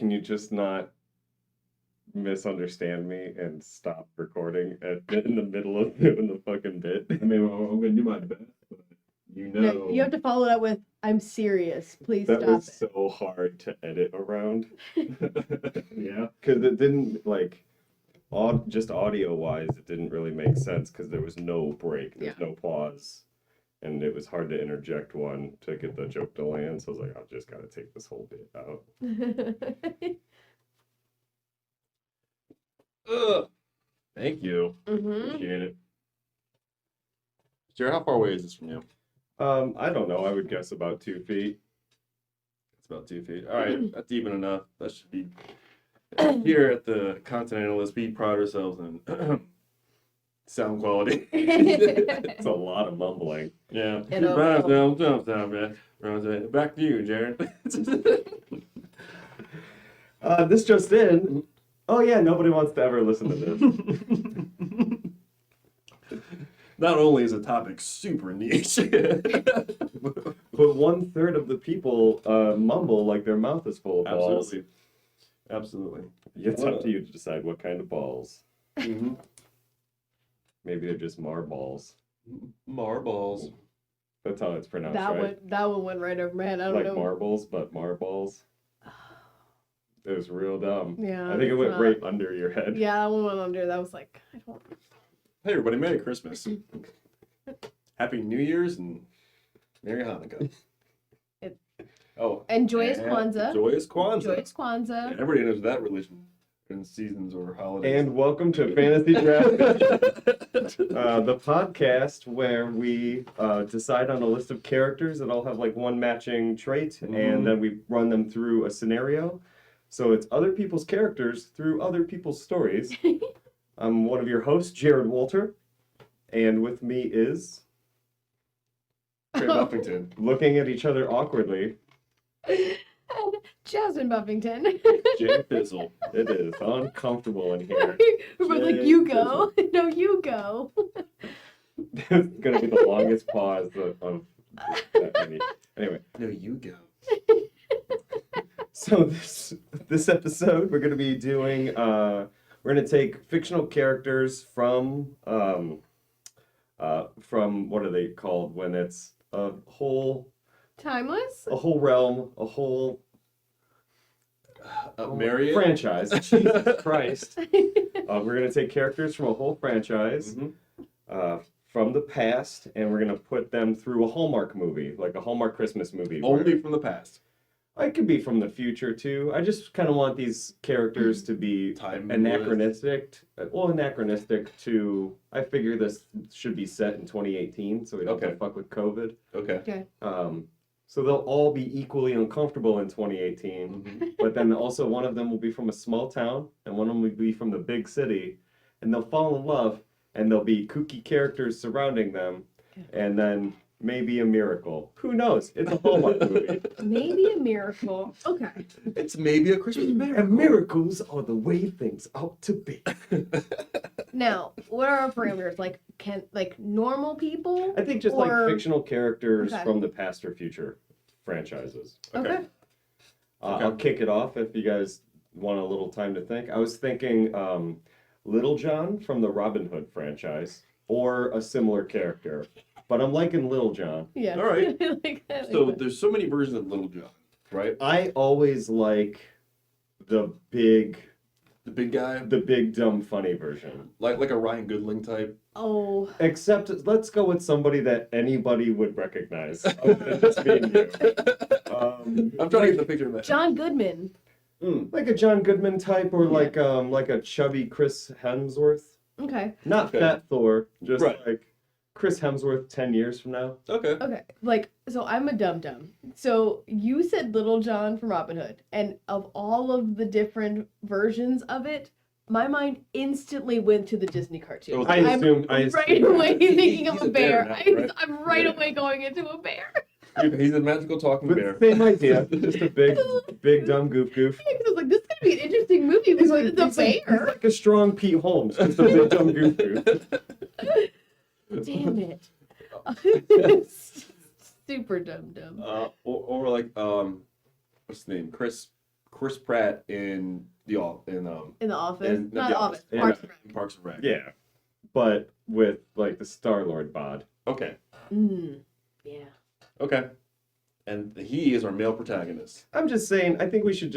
can you just not misunderstand me and stop recording in the middle of doing the fucking bit? I mean, I'm gonna do my best, but No, you have to follow it up with, I'm serious. Please That stop was it. so hard to edit around. yeah. Because it didn't, like, just audio-wise, it didn't really make sense because there was no break, there's no pause. And it was hard to interject one to get the joke to land, so I was like, I've just got to take this whole bit out. Thank you. Mm-hmm. Appreciate it. Jared, how far away is this from you? I don't know, I would guess about 2 feet. It's about 2 feet. All right, that's even enough. That should be. Here at the Content Analysts, we pride ourselves in sound quality. It's a lot of mumbling. Yeah. It'll- Back to you, Jared. This just in. Oh yeah, nobody wants to ever listen to this. Not only is the topic super niche, But 1/3 of the people mumble like their mouth is full of balls. Absolutely. It's up to you to decide what kind of balls. Mm-hmm. Maybe they're just marballs. Marbles. That's how it's pronounced, That right? one went right over my head. I don't Like know. marbles, but marballs. It was real dumb. Yeah. I think it went it's right under your head. Yeah, that one went under. That was like, I don't. Hey everybody, Merry Christmas. Happy New Year's and Merry Hanukkah. And Joyous and Kwanzaa. Joyous Kwanzaa. Joyous Kwanzaa. Yeah, everybody knows that religion in seasons or holidays. And welcome to Fantasy Draft, the podcast where we decide on a list of characters that all have like one matching trait, and then we run them through a scenario. So it's other people's characters through other people's stories. I'm one of your hosts, Jared Walter, and with me is, Trey Buffington. looking at each other awkwardly, And Jasmine Buffington. Jay Fizzle. it is uncomfortable in here. We're like, Jay you go. No, you go. It's gonna be the longest pause of that many. Anyway, No, you go. so this episode we're gonna be doing we're gonna take fictional characters from what are they called when it's a whole Timeless? realm, a whole Marriott? franchise. Jesus Christ. We're gonna take characters from a whole franchise. From the past, and we're gonna put them through a Hallmark movie, like a Hallmark Christmas movie. Only from the past. It could be from the future too. I just kind of want these characters to be anachronistic. Anachronistic to. I figure this should be set in 2018, so we don't have to fuck with COVID. Okay. So they'll all be equally uncomfortable in 2018, but then also one of them will be from a small town, and one of them will be from the big city, and they'll fall in love. And there'll be kooky characters surrounding them, and then maybe a miracle. Who knows? It's a Hallmark movie. Maybe a miracle. Okay. It's maybe a Christmas miracle. And miracles are the way things ought to be. Now, what are our parameters? Like, normal people? I think just Or- like fictional characters Okay. from the past or future franchises. Okay. I'll kick it off if you guys want a little time to think. I was thinking Little John from the Robin Hood franchise, or a similar character. But I'm liking Little John. Yeah. All right. I like that. So there's so many versions of Little John, right? I always like the big guy, the big dumb funny version. like a Ryan Goodling type. Oh. Except let's go with somebody that anybody would recognize. Other than just being you. I'm trying to get the picture of that. John Goodman. Like a John Goodman type, or like a chubby Chris Hemsworth. Okay. Not fat Thor, just Right. like Chris Hemsworth 10 years from now. Okay. Okay. Like, so I'm a dum-dum. So you said Little John from Robin Hood, and of all of the different versions of it, my mind instantly went to the Disney cartoon. I assume right away thinking of He's a a bear bear. now, right? I'm right Yeah. away going into a bear. He's a magical talking But bear. same idea, just a big dumb goof. I was like, this is gonna be an interesting movie with the He's bear. like a strong Pete Holmes, just a big dumb goof. Damn it. Super dumb. Or like what's his name? Chris Chris Pratt in the In the office. in Not the office. in- Parks and Rec. Parks and Rec. Yeah, but with like the Star-Lord bod. Okay. Yeah. Okay. And he is our male protagonist. I'm just saying, I think we should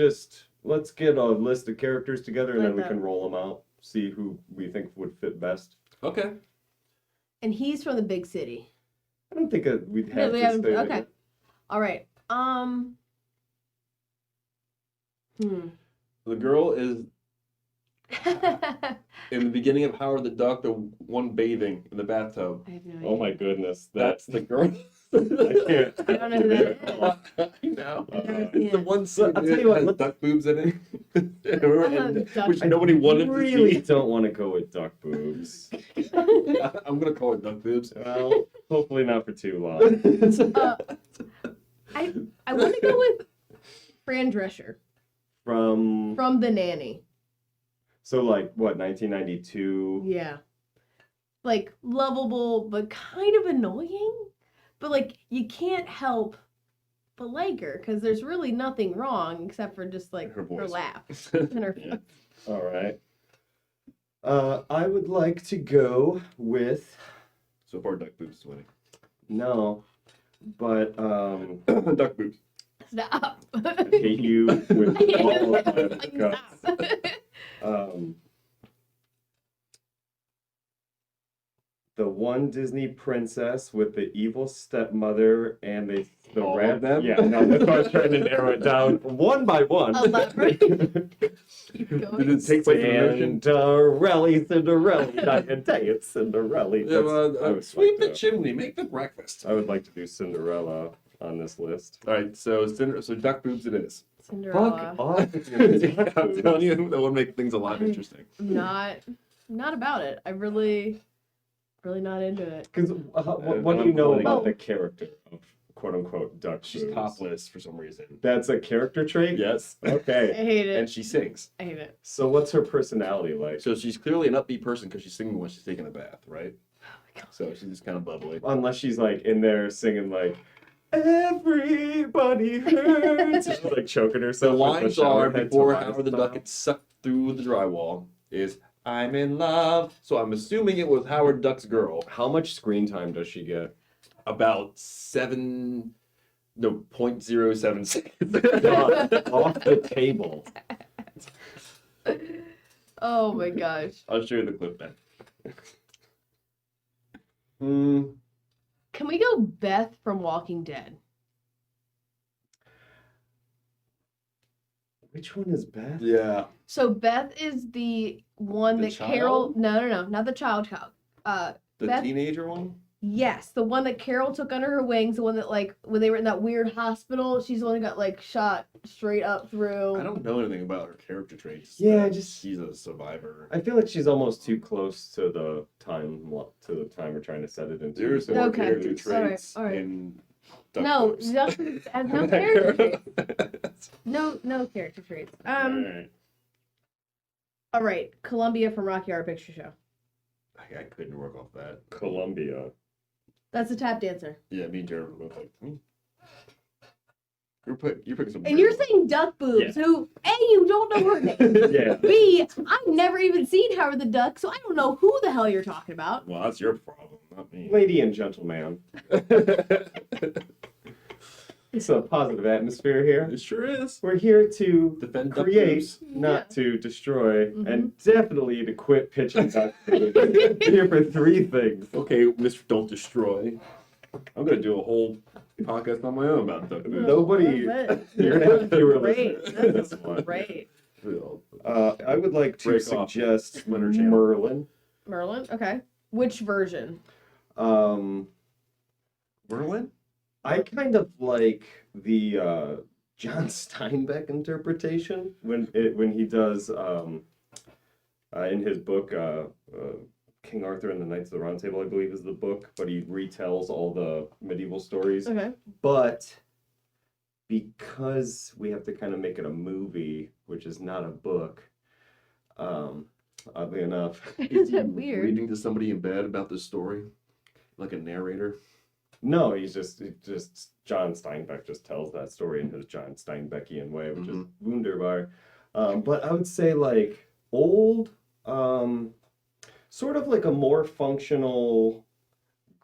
let's get a list of characters together and Like then we that. can roll them out, see who we think would fit best. Okay. And he's from the big city. I don't think we'd No, have we to haven't- stay okay. All right. The girl is in the beginning of Howard the Duck, the one bathing in the bathtub. I have no idea. Oh my goodness, That's the girl. I can't. I don't know who that is. I know. Yeah. It's the one scene I'll that tell you what, has let's- duck boobs in it. And- Duck which nobody wanted really to don't want to go with duck boobs. see. I'm gonna call it duck boobs. Well, hopefully not for too long. I want to go with Fran Drescher From The Nanny. so like what 1992? Yeah. Like lovable, but kind of annoying. But like you can't help but like her because there's really nothing wrong except for just like Her her voice. laugh and her. Yeah. All right. I would like to go with So far, duck boobs is winning. no, but Duck boobs. Stop. I hate you with all of my Like, guts. stop. The one Disney princess with the evil stepmother and the All rat. of them? Yeah, no, that's why I was trying to narrow it down one by one. Elaborate. Keep Did going. it take place in the ocean? Cinderella, night and day, it's Cinderella. Yeah, I was sweep the fucked up. chimney, make the breakfast. I would like to do Cinderella on this list. All right, so duck boobs it is. Cinderella. off. I'm telling you, that would make things a lot interesting. Not about it. I really not into it. Because what do you know about the character of quote unquote duck? She's boobs? topless for some reason. That's a character trait? Yes. I Okay. hate it. And she sings. I hate it. So what's her personality like? So she's clearly an upbeat person because she's singing when she's taking a bath, right? Oh my god. So she's just kind of bubbly. Unless she's like in there singing like everybody hurts. She's like choking The herself. with lines shower are head before Tobias Howard the style. Duck gets sucked through the drywall is I'm in love. So I'm assuming it was Howard Duck's girl. How much screen time does she get? About 0.07 seconds. Off the table. Oh my gosh. I'll show you the clip then. Can we go Beth from Walking Dead? Which one is Beth? Yeah. So Beth is the one The that Carol. No, not the child. The Beth- teenager one? Yes, the one that Carol took under her wings. The one that like when they were in that weird hospital, she's the one that got like shot straight up through. I don't know anything about her character traits. Yeah, that just- she's a survivor. I feel like she's almost too close to the time we're trying to set it into. There's So more Okay. character All right, traits all right. in Duck No, Boobs. no character traits. No character traits. Alright. All right, Columbia from Rocky Horror Picture Show. I couldn't work off that. Columbia. That's a tap dancer. Yeah, me and Jared were both like, You're picking some. And weird you're ones. saying Duck Boobs, who A, you don't know her name. Yeah. B, I've never even seen Howard the Duck, so I don't know who the hell you're talking about. Well, that's your problem, not me. Lady and gentleman. It's a positive atmosphere here. It sure is. We're here to Defend Duck create, Boobs. not to destroy, Mhm. and definitely to quit pitching duck boobs. We're here for three things. Okay, Mr. Don't Destroy. I'm gonna do a whole podcast on my own about Duck Boobs. Nobody- You're gonna have fewer Great. listeners than this That's one. great. I would like to Break off suggest Splinter Channel. Merlin. Merlin? Okay. Which version? Um, Merlin? I kind of like the John Steinbeck interpretation when he does in his book King Arthur and the Knights of the Round Table, I believe is the book, but he retells all the medieval stories. Okay. But because we have to kind of make it a movie, which is not a book, oddly enough. Is that weird? Reading to somebody in bed about this story, like a narrator. No, he's just John Steinbeck just tells that story in his John Steinbeckian way, which is wunderbar. But I would say like old, sort of like a more functional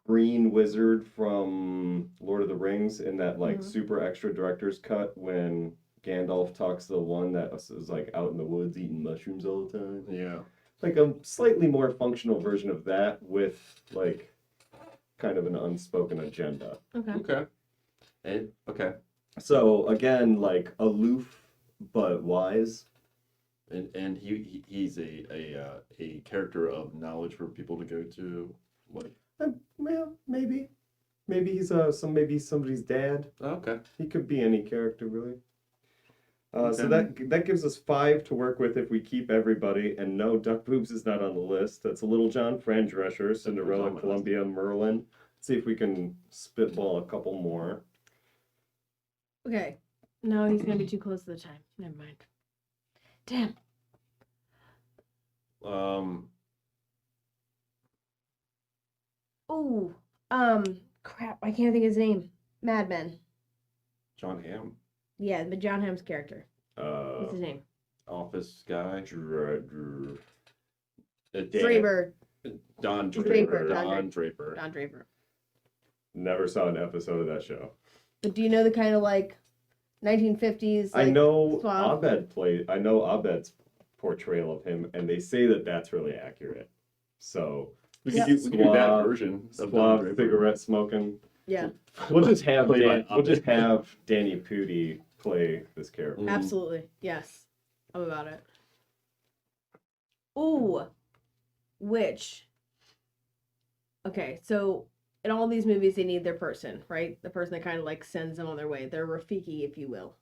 green wizard from Lord of the Rings in that like super extra director's cut when Gandalf talks to the one that is like out in the woods eating mushrooms all the time. Yeah. Like a slightly more functional version of that with like kind of an unspoken agenda. Okay. Okay. So again, like aloof but wise. And he's a character of knowledge for people to go to. Like, Well, maybe he's maybe somebody's dad. okay. He could be any character really. So Okay. that gives us 5 to work with if we keep everybody. And no, Duck Boobs is not on the list. That's Little John, Fran Drescher, Cinderella, Columbia, Merlin. Let's see if we can spitball a couple more. Okay. No, he's gonna be too close to the time. Never mind. Damn. Oh, crap. I can't think of his name. Mad Men. John Hamm, Yeah, but John Hamm's character. What's his name? office guy. Draper. Don Draper. Don Draper. Don Draper. Never saw an episode of that show. But do you know the kind of like 1950s? Like, I know suave? I know Abed's portrayal of him, and they say that that's really accurate. So We Yep. could do that version of Don suave, Draper. cigarette smoking. Yeah, We'll just have Played by we'll just Abed. have Danny Pudi play this character. Mhm. absolutely. Yes. I'm about it. Ooh. Which? Okay, so in all these movies, they need their person, right? The person that kind of like sends them on their way. Their Rafiki, if you will.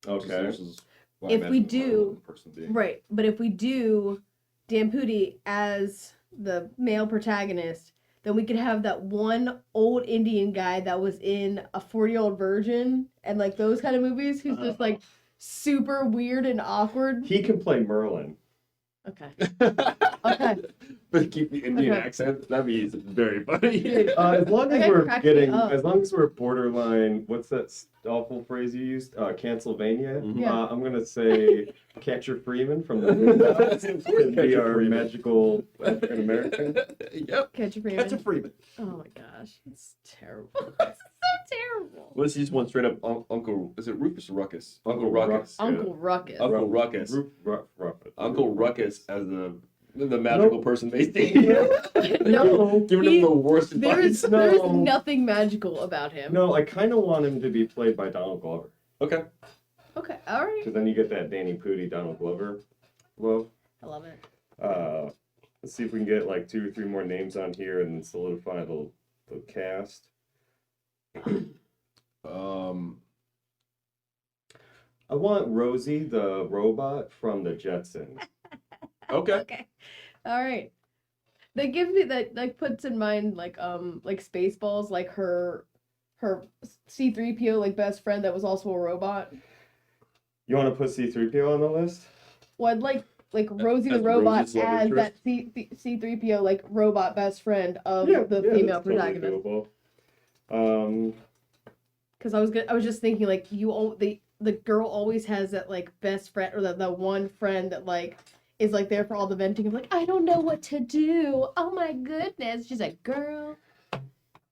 Okay. This is what I If we imagine do- Merlin person being. Right, but if we do Dan Pudi as the male protagonist, then we could have that one old Indian guy that was in a 40-year-old virgin and like those kind of movies who's just like super weird and awkward. He can play Merlin. Okay. Okay. But keep the Indian Okay. accent. That means very funny. Dude. As long as That we're cracks me getting, up. as long as we're borderline, what's that awful phrase you used? Cancylvania. Mhm. Yeah. I'm gonna say Catcher Freeman from the Boondocks can be Catcher our Freeman. magical African American. Yep. Catch a Freeman. That's a Freeman. Oh my gosh, it's terrible. It's so terrible. What is he just one straight up Uncle? Is it Rufus or Ruckus? Uncle Uncle Ruckus. Ruck. Uncle Ruckus. Uncle Ruckus. Ruffus. Uncle Ruckus as the magical person they see. No, Giving him the worst advice. There's nothing magical about him. No, I kind of want him to be played by Donald Glover, Okay. Okay, all right. because then you get that Danny Pudi Donald Glover love. I love it. Let's see if we can get like 2 or 3 more names on here and solidify the cast. I want Rosie the robot from the Jetsons. Okay. Okay. All right. That gives me that like puts in mind like Spaceballs, like her C-3PO like best friend that was also a robot. You want to put C-3PO on the list? Well, I'd like Rosie the As robot Rosie's love as that interest? C-3PO like robot best friend of the female that's totally protagonist. doable. Because I was just thinking like the girl always has that like best friend or the one friend that like is like there for all the venting of like I don't know what to do. Oh my goodness. She's like, girl.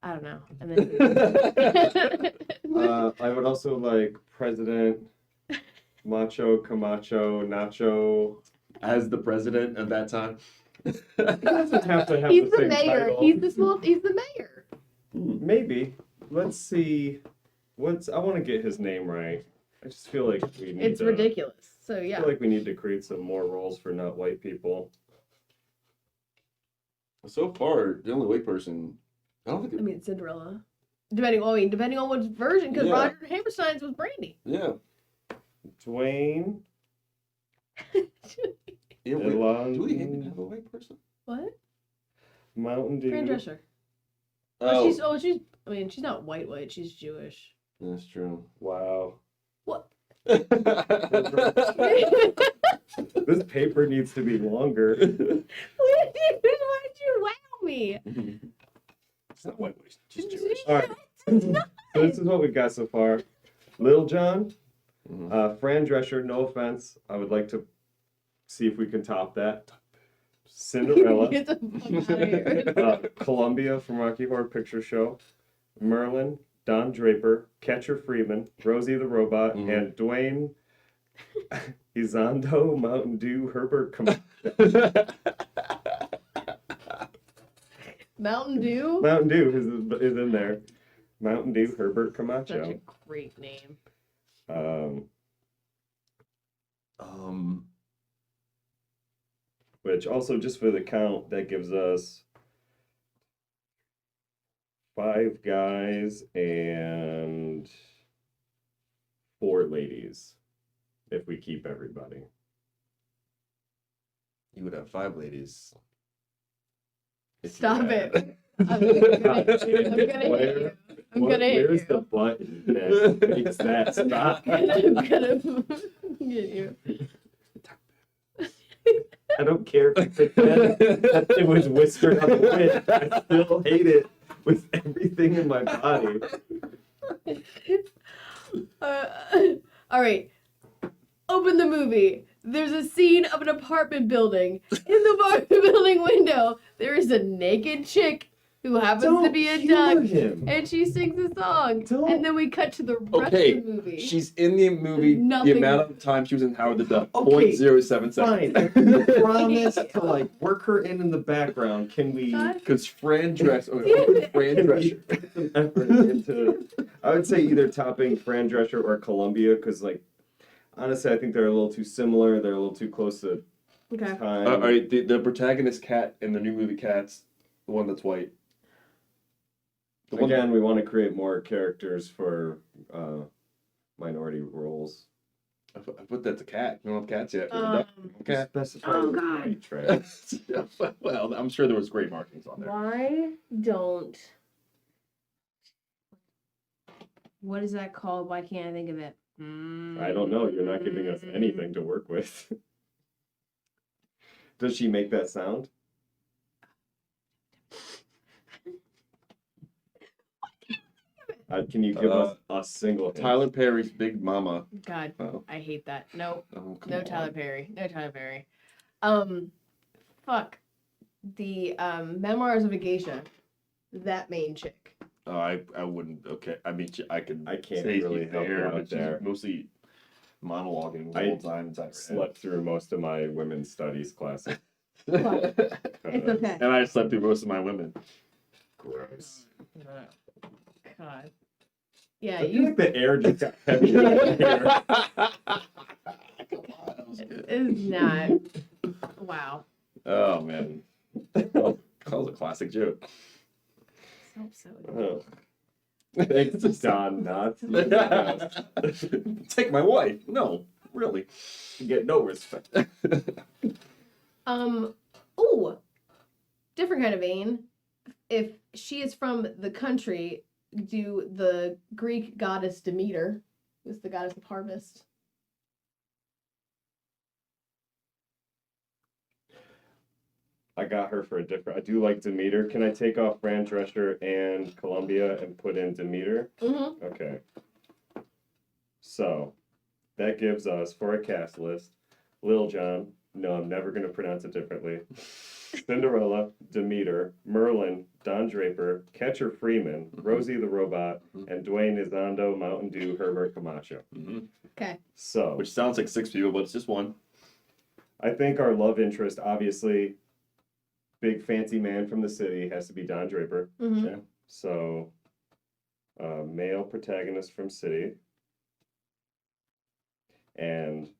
I don't know. And then I would also like President Macho Camacho Nacho. As the president at that time. He doesn't have to have he's the the same mayor. title. He's the mayor. Maybe. Let's see. I want to get his name right. I just feel like we need It's to, ridiculous. So I yeah. feel like we need to create some more roles for not white people. So far, the only white person. I don't I think. mean Cinderella. Depending on which version, because Yeah. Roger Hammerstein's was Brandy. Yeah. Dwayne. Yeah. Elon. Do we even have a white person? What? Mountain Dew. Fran Drescher. Oh, She's I mean, she's not white, she's Jewish. that's true. Wow. What? This paper needs to be longer. Why did you wow me? It's not white. She's Jewish. All right. So this is what we've got so far. Lil Jon, Fran Drescher, no offense. I would like to see if we can top that. Cinderella, Get the fuck out of here. Columbia from Rocky Horror Picture Show, Merlin, Don Draper, Catcher Freeman, Rosie the Robot, and Dwayne Izando, Mountain Dew, Herbert Mountain Dew? Mountain Dew is in there. Mountain Dew, Herbert Camacho. Such a great name. Which also, just for the count, that gives us 5 guys and 4 ladies, if we keep everybody. You would have 5 ladies. Stop it. I'm gonna hit you. I'm gonna hit Where's you. the button that makes that stop? I'm gonna get you. I don't care if it was whispered on the wind. I still hate it with everything in my body. All right. Open the movie. There's a scene of an apartment building. In the apartment building window, there is a naked chick who happens to be a duck, and she sings a song. And then we cut to the rest Okay, of the movie. she's in the movie. Nothing. The amount of time she was in Howard the Duck, Okay, 0.07 Fine. seconds. If you promise to like work her in the background, can we? Because Fran Drescher. Fran Can we Drescher. put some effort into? I would say either topping Fran Drescher or Columbia, because like honestly, I think they're a little too similar. They're a little too close to Okay. time. All right, the protagonist cat in the new movie Cats, the one that's white. The one Again, we want to create more characters for minority roles. I put that to cat. We don't have cats yet. Cat. Specify Oh, the God. right track. Well, I'm sure there was great markings on there. Why don't... What is that called? Why can't I think of it? I don't know. You're not giving us anything to work with. Does she make that sound? Can you give us a single hint? Tyler Perry's Big Mama. God, Oh. I hate that. No, Oh, come no on. Tyler Perry. No Tyler Perry. Fuck. The Memoirs of a Geisha. That main chick. Oh, I wouldn't. Okay, I mean, I can't say really she's there, but but she's there. mostly monologuing the I whole time inside her Slept through most of my women's studies classes. head. It's okay. And I slept through most of my women. Gross. God. Yeah, I feel you. like the air just got heavy in here. It's not. Wow. Oh man, that was a classic joke. So. Oh. Thanks, Don Knotts. Take my wife? No, really. You get no respect. Oh, different kind of vein. If she is from the country, do the Greek goddess Demeter, who's the goddess of harvest. I got her for a different. I do like Demeter. Can I take off Fran Drescher and Columbia and put in Demeter? Mm-hmm. Okay. So that gives us, for a cast list, Lil Jon. No, I'm never going to pronounce it differently. Cinderella, Demeter, Merlin, Don Draper, Catcher Freeman, Rosie the Robot, and Dwayne Izando, Mountain Dew, Herbert Camacho. Okay. So, Which sounds like 6 people, but it's just one. I think our love interest, obviously, big fancy man from the city, has to be Don Draper. Mm-hmm. Okay. So, male protagonist from city. And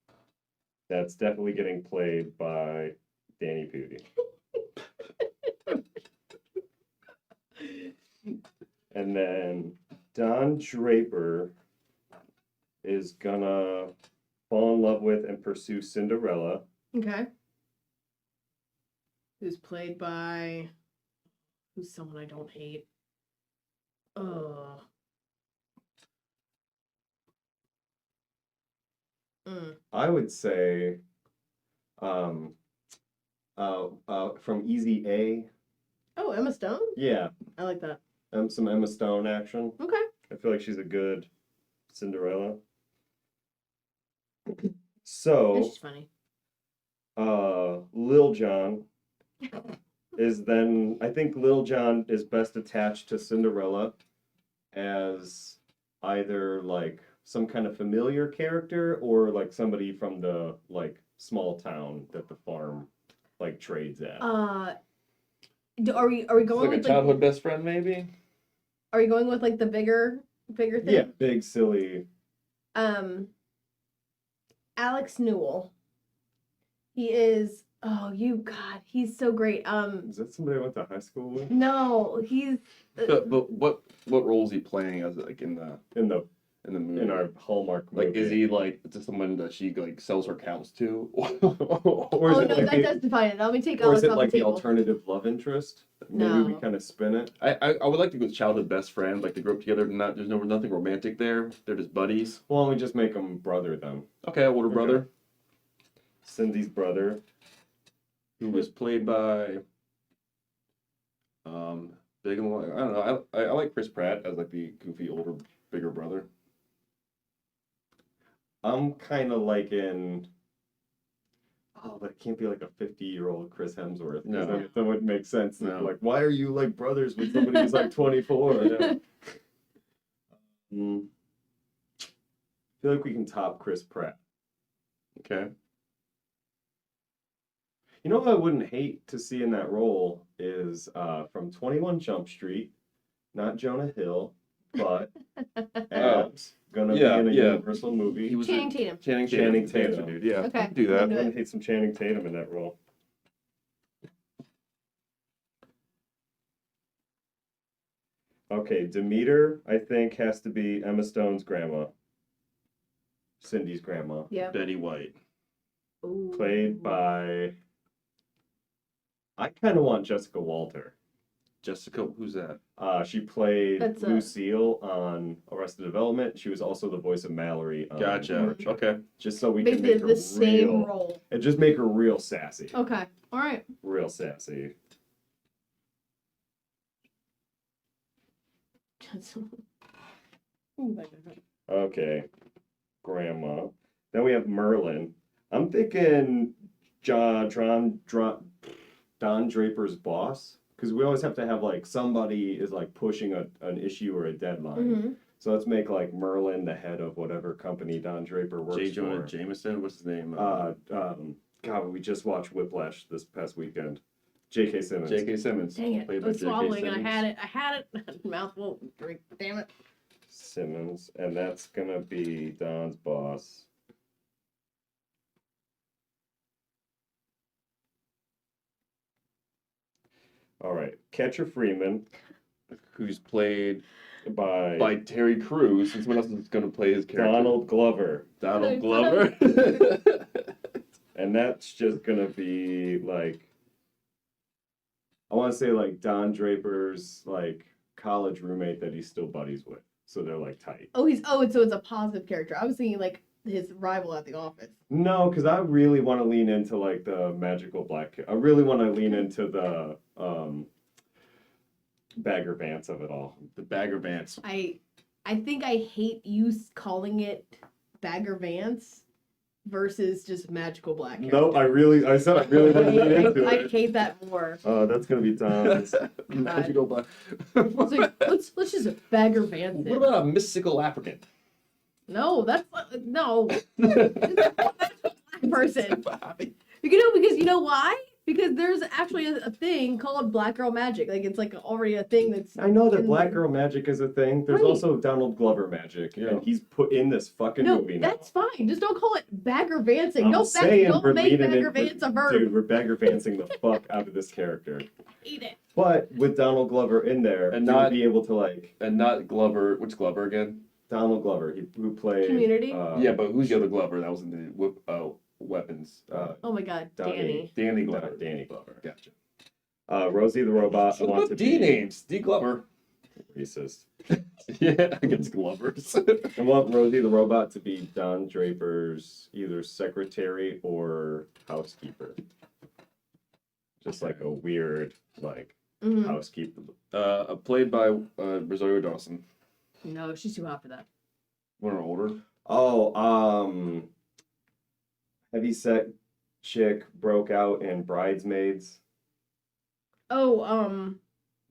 that's definitely getting played by Danny Pudi. And then Don Draper is gonna fall in love with and pursue Cinderella. Okay. Who's played by... Who's someone I don't hate? I would say from Easy A. Oh, Emma Stone? Yeah. I like that. Some Emma Stone action. Okay. I feel like she's a good Cinderella. And So, she's funny. Lil Jon is then, I think Lil Jon is best attached to Cinderella as either like some kind of familiar character or like somebody from the like small town that the farm like trades at. Are we It's going like a with childhood best friend, maybe. Are we going with like the bigger thing? Yeah, big silly. Alex Newell. He is. Oh, he's so great. Is that somebody I went to high school with? No, he's. But what role is he playing as like in the movie? In our Hallmark movie. Like, is he like just someone that she like sells her cows to? Or is Oh it no, like that does define it. Let me take or is Alex it off like the the table. alternative love interest? Maybe we No. kind of spin it. I would like to go with childhood best friend. Like they grew up together. There's nothing romantic there. They're just buddies. Why don't we just make him brother then? Okay, older Okay. brother Cindy's brother. who was played by big and long. I don't know. I like Chris Pratt as like the goofy older bigger brother. I'm kind of like in. Oh, but it can't be like a 50-year-old Chris Hemsworth. 'Cause No. that wouldn't make sense. No. Like, why are you like brothers with somebody who's like 24? Yeah. I feel like we can top Chris Pratt. Okay. You know what I wouldn't hate to see in that role is from 21 Jump Street, not Jonah Hill, but Abs, gonna be in a Universal movie. He was Channing Tatum. Channing Channing Tatum, Tatum. dude. Yeah. Okay, Do we'll that. I do wouldn't hate some Channing Tatum in that role. Okay, Demeter, I think, has to be Emma Stone's grandma. Cindy's grandma. Yeah. Betty White. Ooh. Played by. I kind of want Jessica Walter. Jessica, who's that? She played That's Lucille on Arrested Development. She was also the voice of Mallory on Gotcha. Archer. Okay. Just so we can Basically make her the same real, role. and just make her real sassy. Okay. All right. Real sassy. Okay, grandma. Then we have Merlin. I'm thinking Don Draper's boss, because we always have to have like somebody is like pushing an issue or a deadline. Mm-hmm. So let's make like Merlin the head of whatever company Don Draper works J. Jonah for. Jameson. What's his name? God, we just watched Whiplash this past weekend. J.K. Simmons. J.K. Simmons. Dang it. Played I by was J.K. swallowing and I Simmons. had it. Mouthful. Drink. Damn it. Simmons, and that's gonna be Don's boss. All right, Catcher Freeman Who's played by by Terry Crews. And someone else is going to play his character. Donald Glover, Donald Glover. and that's just gonna be like, I want to say like Don Draper's like college roommate that he's still buddies with, so they're like tight. Oh, so it's a positive character. I was thinking like his rival at the office. No, because I really want to lean into like the magical black. I really want to lean into the Bagger Vance of it all. The Bagger Vance. I think I hate you calling it Bagger Vance versus just magical black character. No, I said I really want to lean into I it. hate that more. That's gonna be Don's. Magical Black. It's like, let's just Bagger Vance What it. about a mystical African? No, that's no. Black person. Because you know why? Because there's actually a thing called Black Girl Magic. Like it's like already a thing that's. I know that in Black there. Girl Magic is a thing. There's Right. also Donald Glover Magic, Yeah. and he's put in this fucking No, movie now. that's fine. Just don't call it Bagger Vancing. I'm Don't saying we're make leaning Bagger in- Vance a verb. Dude, we're Bagger Vancing the fuck out of this character. Hate it. But with Donald Glover in there, And you'll not- be able to like And not Glover. Which Glover again? Donald Glover, who played Community? Yeah, but who's the other Glover that was in the weapons? Oh my God, Donnie. Danny. Danny Glover. Danny Glover. Gotcha. Rosie the Robot. I What want about to D be names? D Glover. racist. Yeah, against Glovers. I want Rosie the Robot to be Don Draper's either secretary or housekeeper. Just like a weird, like, Mhm. Played by Rosario Dawson. No, she's too hot for that. One or older. Oh, heavyset chick broke out in Bridesmaids. Oh,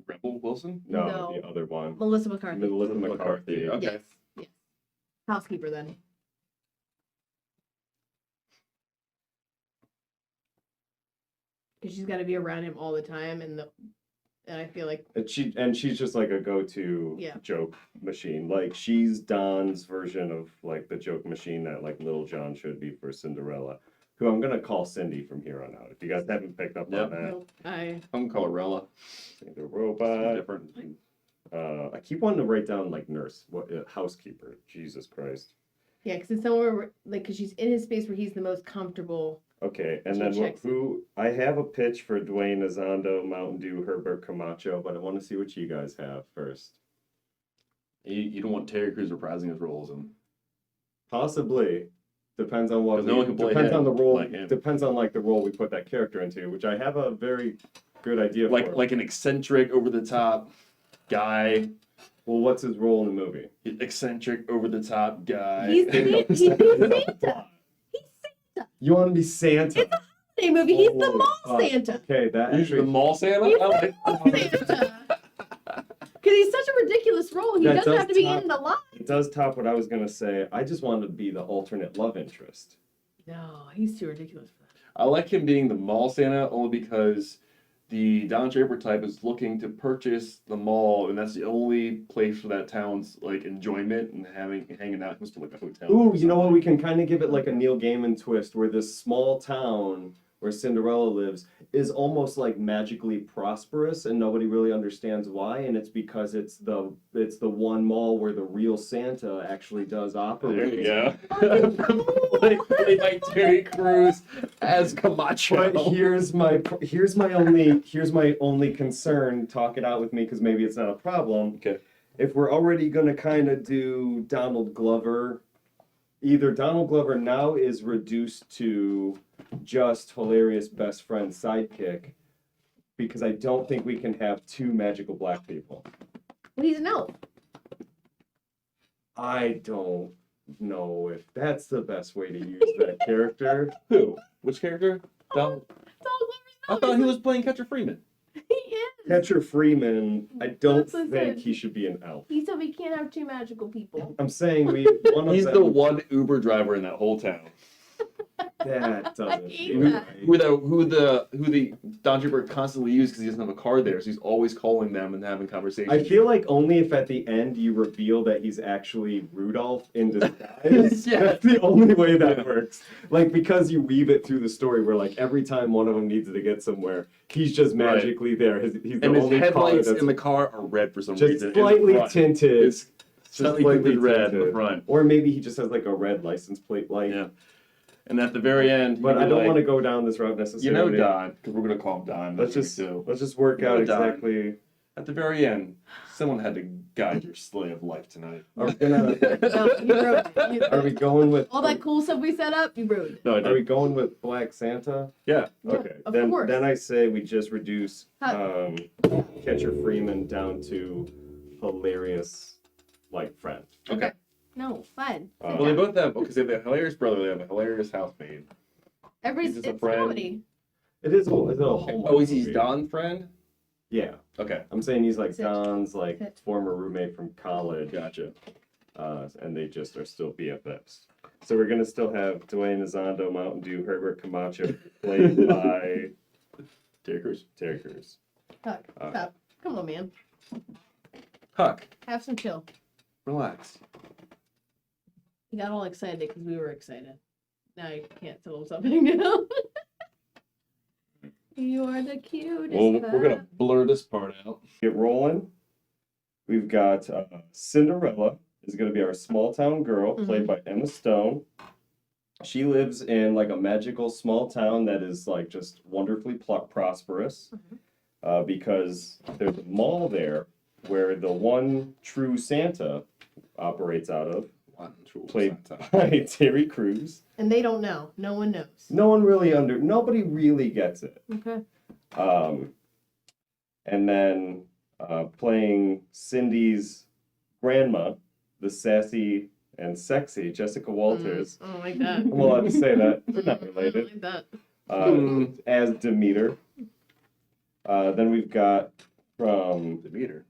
Rebel Wilson. No, No. the other one. Melissa McCarthy. Melissa McCarthy. Okay. Yes. Yes. Housekeeper then. Because she's got to be around him all the time, and I feel like And she's just like a go-to Yeah. joke machine. Like she's Don's version of like the joke machine that like Little John should be for Cinderella, who I'm gonna call Cindy from here on out. If you guys haven't picked up Yep. on that, nope, I'm gonna call her Rella. the robot. Different. I keep wanting to write down like nurse, housekeeper. Jesus Christ. yeah, because it's somewhere where, like, because she's in his space where he's the most comfortable. Okay, and She then checks it. who? I have a pitch for Dwayne Azondo, Mountain Dew, Herbert Camacho, but I want to see what you guys have first. You don't want Terry Crews reprising his role as him. Possibly. Depends on what. 'Cause no one can play depends on the him role. like him. Depends on like the role we put that character into, which I have a very good idea for. Like an eccentric, over the top guy. Well, what's his role in the movie? Eccentric, over the top guy. He's Santa. You want to be Santa? It's a holiday movie. He's the Holy mall fuck. Santa. Okay, that He's actually the mall Santa. He's I like Santa. Because he's such a ridiculous role. He That doesn't does have to be top- in the line. it does top what I was gonna say. I just wanted to be the alternate love interest. No, he's too ridiculous for that. I like him being the mall Santa only because the Don Draper type is looking to purchase the mall, and that's the only place for that town's like enjoyment and hanging out. Must be like a hotel. Ooh, or you know what? something. We can kind of give it like a Neil Gaiman twist, where this small town where Cinderella lives is almost like magically prosperous, and nobody really understands why. And it's because it's the one mall where the real Santa actually does There operate. you go. Played by Terry Crews as Camacho. But here's my only concern. Talk it out with me, because maybe it's not a problem. Okay. If we're already gonna kind of do Donald Glover, either Donald Glover now is reduced to just hilarious best friend sidekick, because I don't think we can have two magical black people. Well, he's an elf. I don't know if that's the best way to use that character. Who? Which character? Donald. I thought he was playing Catcher Freeman. He is. Catcher Freeman, I don't That's what I think said. he should be an elf. He said we can't have two magical people. I'm saying one of He's them, the one Uber driver in that whole town. that doesn't hate seem that. right. Who the Don Draper constantly uses because he doesn't have a car there, so he's always calling them and having conversations. I feel like only if at the end you reveal that he's actually Rudolph in disguise. Yeah. That's the only way that Yeah. works. Like, because you weave it through the story where like every time one of them needs to get somewhere, he's just Right. magically there. He's the and his only car headlights that's in the car are red for some just reason. in the slightly front. tinted. It's slightly tinted red in the front. Or maybe he just has like a red license plate light. Yeah. And at the very end, But he'd I be don't like, want to go down this route You necessarily. know Don, because we're gonna call him Don. Let's That's what just we do. work You out know Don. exactly. At the very end, someone had to guide your sleigh of life tonight. Are we gonna? No, you ruined it. Are we going with? All that cool stuff we set up, you ruined. No, I Are we did. going with Black Santa? Yeah. Yeah, Okay. of then course. then I say we just reduce Huh. Catcher Freeman down to hilarious like friend. Okay. No, fun. Uh, Well, they both have, because they have a hilarious brother, they have a hilarious housemaid. Everybody's he's just a it's friend. comedy. It is a Hallmark Oh, is he movie. Don's friend? Yeah. Okay, I'm saying he's like Sit. Don's like Sit. former roommate from college. gotcha. And they just are still BFFs. So we're gonna still have Dwayne Azondo, Mountain Dew, Herbert Camacho, played by Terry Crews. Terry Crews. Huck, stop. Come on, man. Huck, Have some chill. relax. He got all excited because we were excited. Now he can't tell him something now. You are the cutest. Well, we're gonna pup. blur this part out. Get rolling. We've got Cinderella is gonna be our small town girl, played by Emma Stone. She lives in like a magical small town that is like just wonderfully prosperous, because there's a mall there where the one true Santa operates out of, One true played Santa. by Terry Crews. And they don't know. No one knows. Nobody really gets it. Okay. And then playing Cindy's grandma, the sassy and sexy Jessica Walters. I don't like that. I'm allowed to say that. They're not I don't related. like that. As Demeter. Then we've got from Demeter.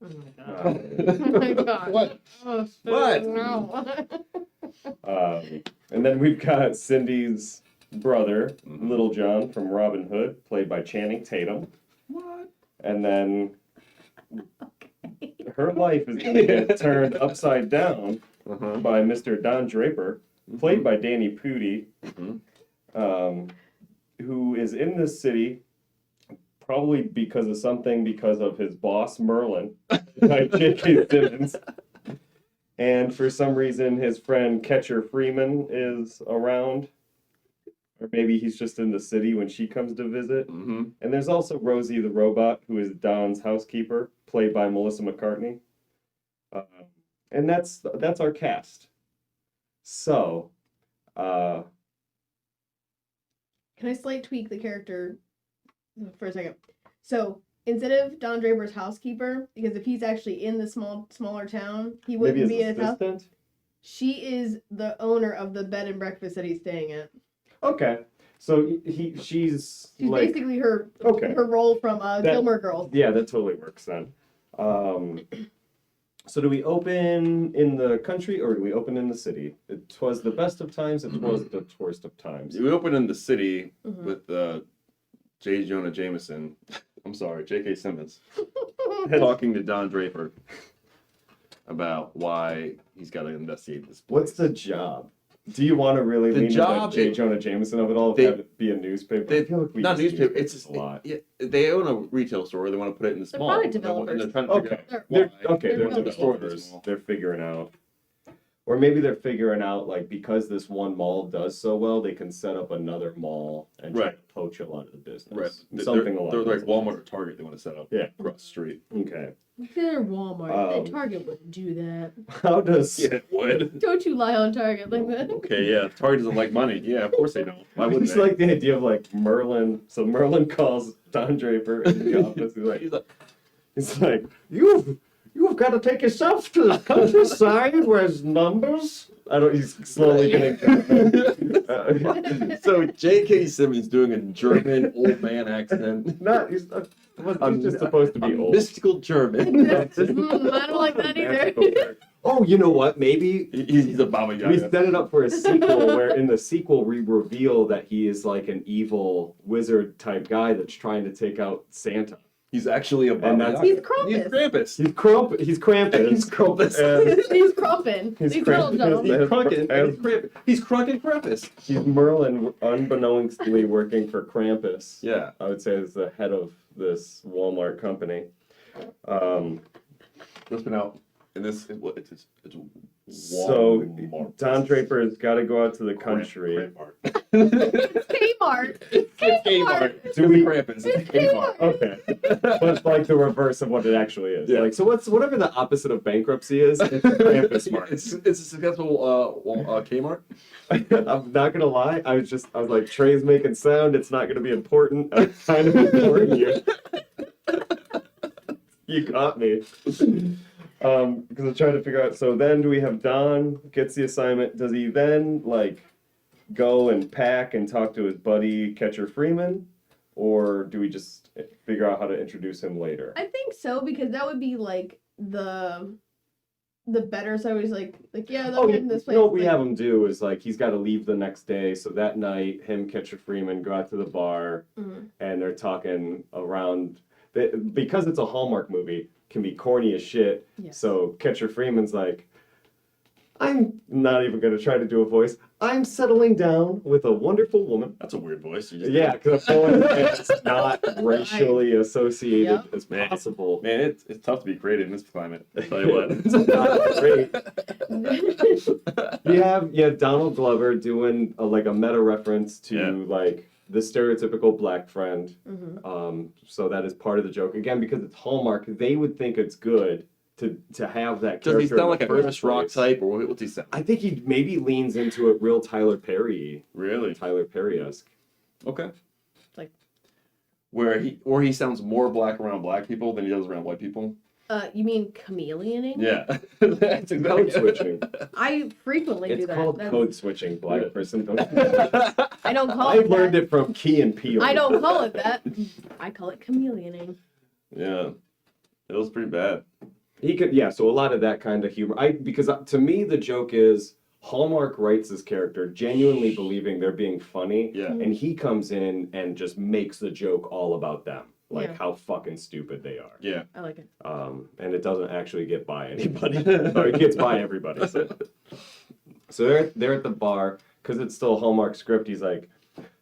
Oh my god. Oh my god. What? Oh, What? No. And then we've got Cindy's brother, Little John from Robin Hood, played by Channing Tatum. What? And then her life is going to get turned upside down by Mr. Don Draper, played by Danny Pudi, who is in this city probably because of his boss, Merlin, by J.K. Simmons. And for some reason, his friend Catcher Freeman is around. Or maybe he's just in the city when she comes to visit. And there's also Rosie the robot, who is Don's housekeeper, played by Melissa McCartney. And that's our cast. So, Can I slight tweak the character for a second? So instead of Don Draper's housekeeper, because if he's actually in the smaller town, he wouldn't maybe be his at his house. assistant? She is the owner of the bed and breakfast that he's staying at. Okay. So she's like... basically her Okay. her role from Gilmore Girls. Yeah, that totally works then. So do we open in the country or do we open in the city? It was the best of times, it was the worst of times. We open in the city with J. Jonah Jameson. I'm sorry, J.K. Simmons. Talking to Don Draper about why he's got to investigate this place. What's the job? Do you want to really lean into like J. Jonah Jameson of it all? Have it be a newspaper? I feel like we not use newspaper. It's newspapers a lot. Yeah, they own a retail store. They want to put it in the small. product And developers. they're trying to figure out They're why. they're They're developers. They're figuring out. Or maybe they're figuring out, like, because this one mall does so well, they can set up another mall and try to poach a lot of the business. Right. Something along They're like those lines. Walmart or Target. They want to set up across the street. Okay. They're Walmart. Um, Target wouldn't do that. How does... Yeah, it would. Don't you lie on Target like that. Okay, yeah. Target doesn't like money. Yeah, of course they don't. Why would It's they? like the idea of, like, Merlin. So Merlin calls Don Draper in the office. He's like, you've got to take yourself to the countryside where there's numbers. He's slowly getting... So J.K. Simmons doing a German old man accent. He's just supposed to be old. Mystical German. I don't like that either. Oh, you know what? Maybe He's a Baba Yaga. we set it up for a sequel where in the sequel we reveal that he is like an evil wizard type guy that's trying to take out Santa. He's actually a And Baba that's- Yaga. He's Krampus. He's Krampus. He's Krampus. He's Krampus. And He's Crumpin. He's He's Krampus. Little He's John. Krunkin. He's Krunkin Krampus. he's Merlin, unbeknownstly working for Krampus. Yeah. I would say is the head of this Walmart company. It's been out in this. It's So Walmart. Don Draper's got to go out to the country. Kmart. Kmart. Kmart. Do we- Krampus. It's Kmart. Okay, but it's like the reverse of what it actually is. Yeah. Like, so whatever the opposite of bankruptcy is, it's Krampus Mart. It's a successful Kmart. I'm not gonna lie. I was like, Trey's making sound. It's not gonna be important. I'm kind of ignoring you. You got me. Because I'm trying to figure out. So then, do we have Don gets the assignment? Does he then like go and pack and talk to his buddy Catcher Freeman, or do we just figure out how to introduce him later? I think so, because that would be like the better. So I was like yeah, they'll get in this place. You know what we have him do is like he's got to leave the next day. So that night, him, Catcher Freeman go out to the bar, and they're talking around. Because it's a Hallmark movie, can be corny as shit. Yes. So Catcher Freeman's like, I'm not even gonna try to do a voice. I'm settling down with a wonderful woman. That's a weird voice. Yeah, because I'm going as not racially associated as possible. Man, it's tough to be creative in this climate. I'll tell you what. It's not great. You have Donald Glover doing a meta reference to like the stereotypical black friend. So that is part of the joke. Again, because it's Hallmark, they would think it's good to have that character. Does he sound like a first Ernest Rock place. type, or what's he sound? I think he maybe leans into it real Tyler Perry. Really? Tyler Perry-esque. Okay. where he sounds more black around black people than he does around white people. You mean chameleoning? Yeah, that's exactly Code switching. I frequently do It's that. called That's- code switching, black Yeah. person. Don't I don't call I it learned that. it from Key and Peele. I don't call it that. I call it chameleoning. Yeah, it was pretty bad. He could, yeah. So a lot of that kind of humor. Because to me the joke is Hallmark writes this character genuinely believing they're being funny, Yeah, and he comes in and just makes the joke all about them, like Yeah. how fucking stupid they are. yeah. I like it. And it doesn't actually get by anybody, or it gets by everybody. So they're at the bar because it's still a Hallmark script. He's like,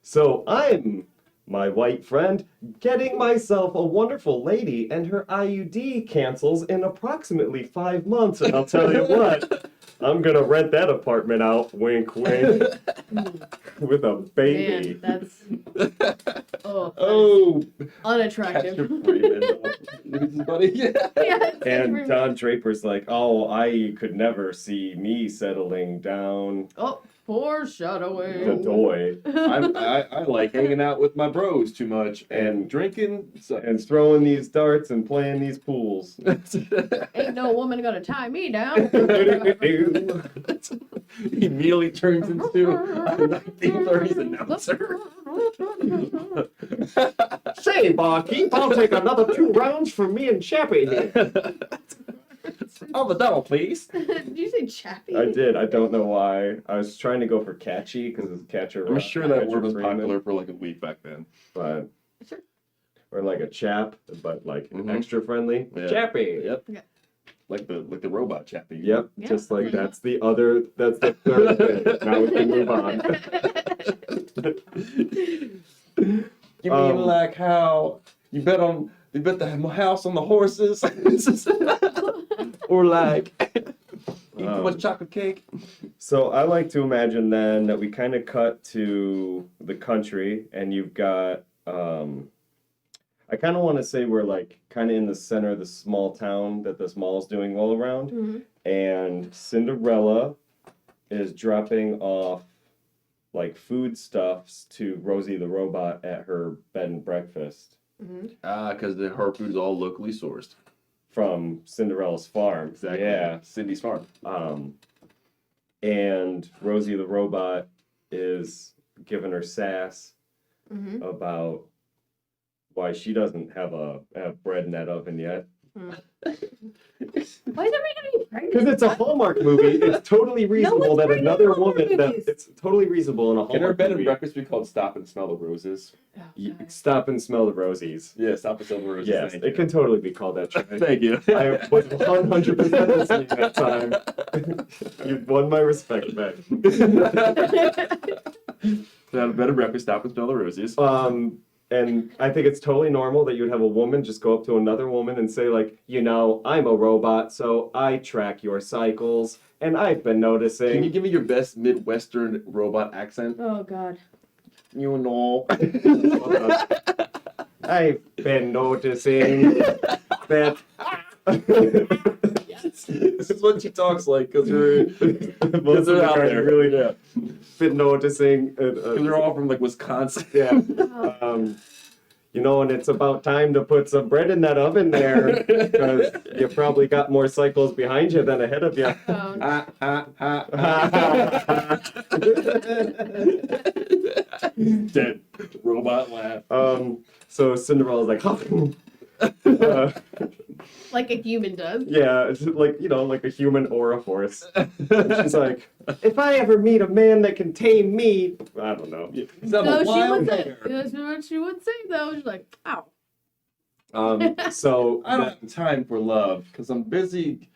so I'm my white friend getting myself a wonderful lady, and her IUD cancels in approximately 5 months, and I'll tell you what, I'm gonna rent that apartment out, wink wink, with a baby. Man, that's Oh, unattractive. Catcher Freeman. This is buddy. Yeah. Yeah, And Don Draper's like, oh, I could never see me settling down oh, foreshadowing. the doy I like hanging out with my bros too much and drinking. and throwing these darts and playing these pools. Ain't no woman gonna tie me down. He immediately turns into a 1930s announcer. Say, barkeep, I'll take another 2 rounds for me and Chappie here. Oh, the double, please. Did you say Chappie? I did. I don't know why. I was trying to go for catchy because it's catcher. I'm sure that Catcher word was Freeman, popular for like a week back then. but Sure. or like a chap, but like Mhm. extra friendly. Yeah. Chappie. Yep. Yeah. Like the robot chappy. Yep. Yeah. Just like that's the third thing. Now we can move on. You mean Um, like how you bet the house on the horses, or like eat too much chocolate cake? So I like to imagine then that we kind of cut to the country, and you've got. I kind of want to say we're like kind of in the center of the small town that this mall's doing well around, Mhm. and Cinderella is dropping off like foodstuffs to Rosie the robot at her bed and breakfast Mhm. Because her food is all locally sourced. from Cinderella's farm. Exactly. Yeah. Cindy's farm. And Rosie the robot is giving her sass Mhm. about why she doesn't have bread in that oven yet. Why is everybody gonna be pregnant? Because it's a Hallmark movie. It's totally reasonable one's that pregnant another in Hallmark woman movies. it's totally reasonable in a Can her Hallmark bed and movie. breakfast be called Stop and Smell the Roses? Oh, You God. stop and smell the rosies. Yeah, Stop and Smell the Roses. Yes, thank it you. can totally be called that. Trey. Thank you. I was 100% listening that time. You've won my respect back. Have a bed and breakfast, Stop and Smell the Roses. And I think it's totally normal that you'd have a woman just go up to another woman and say, like, you know, I'm a robot, so I track your cycles, and I've been Can you noticing. give me your best Midwestern robot accent? Oh God. You know. I've been noticing that. This is what she talks like, because they're Most of they're the out guys there. really Yeah. been noticing. Because they're all from like Wisconsin. Yeah. Oh. You know, and it's about time to put some bread in that oven there, because you probably got more cycles behind you than ahead of you. Oh. Ha, ha, ha, Dead robot laugh. So Cinderella's like, uh, Like a human does. yeah, it's like, you know, like a human or a horse. And she's like, if I ever meet a man that can tame me, I don't know. No, she would say. That's what she would say though. She's like, ow. So I don't have time for love because I'm busy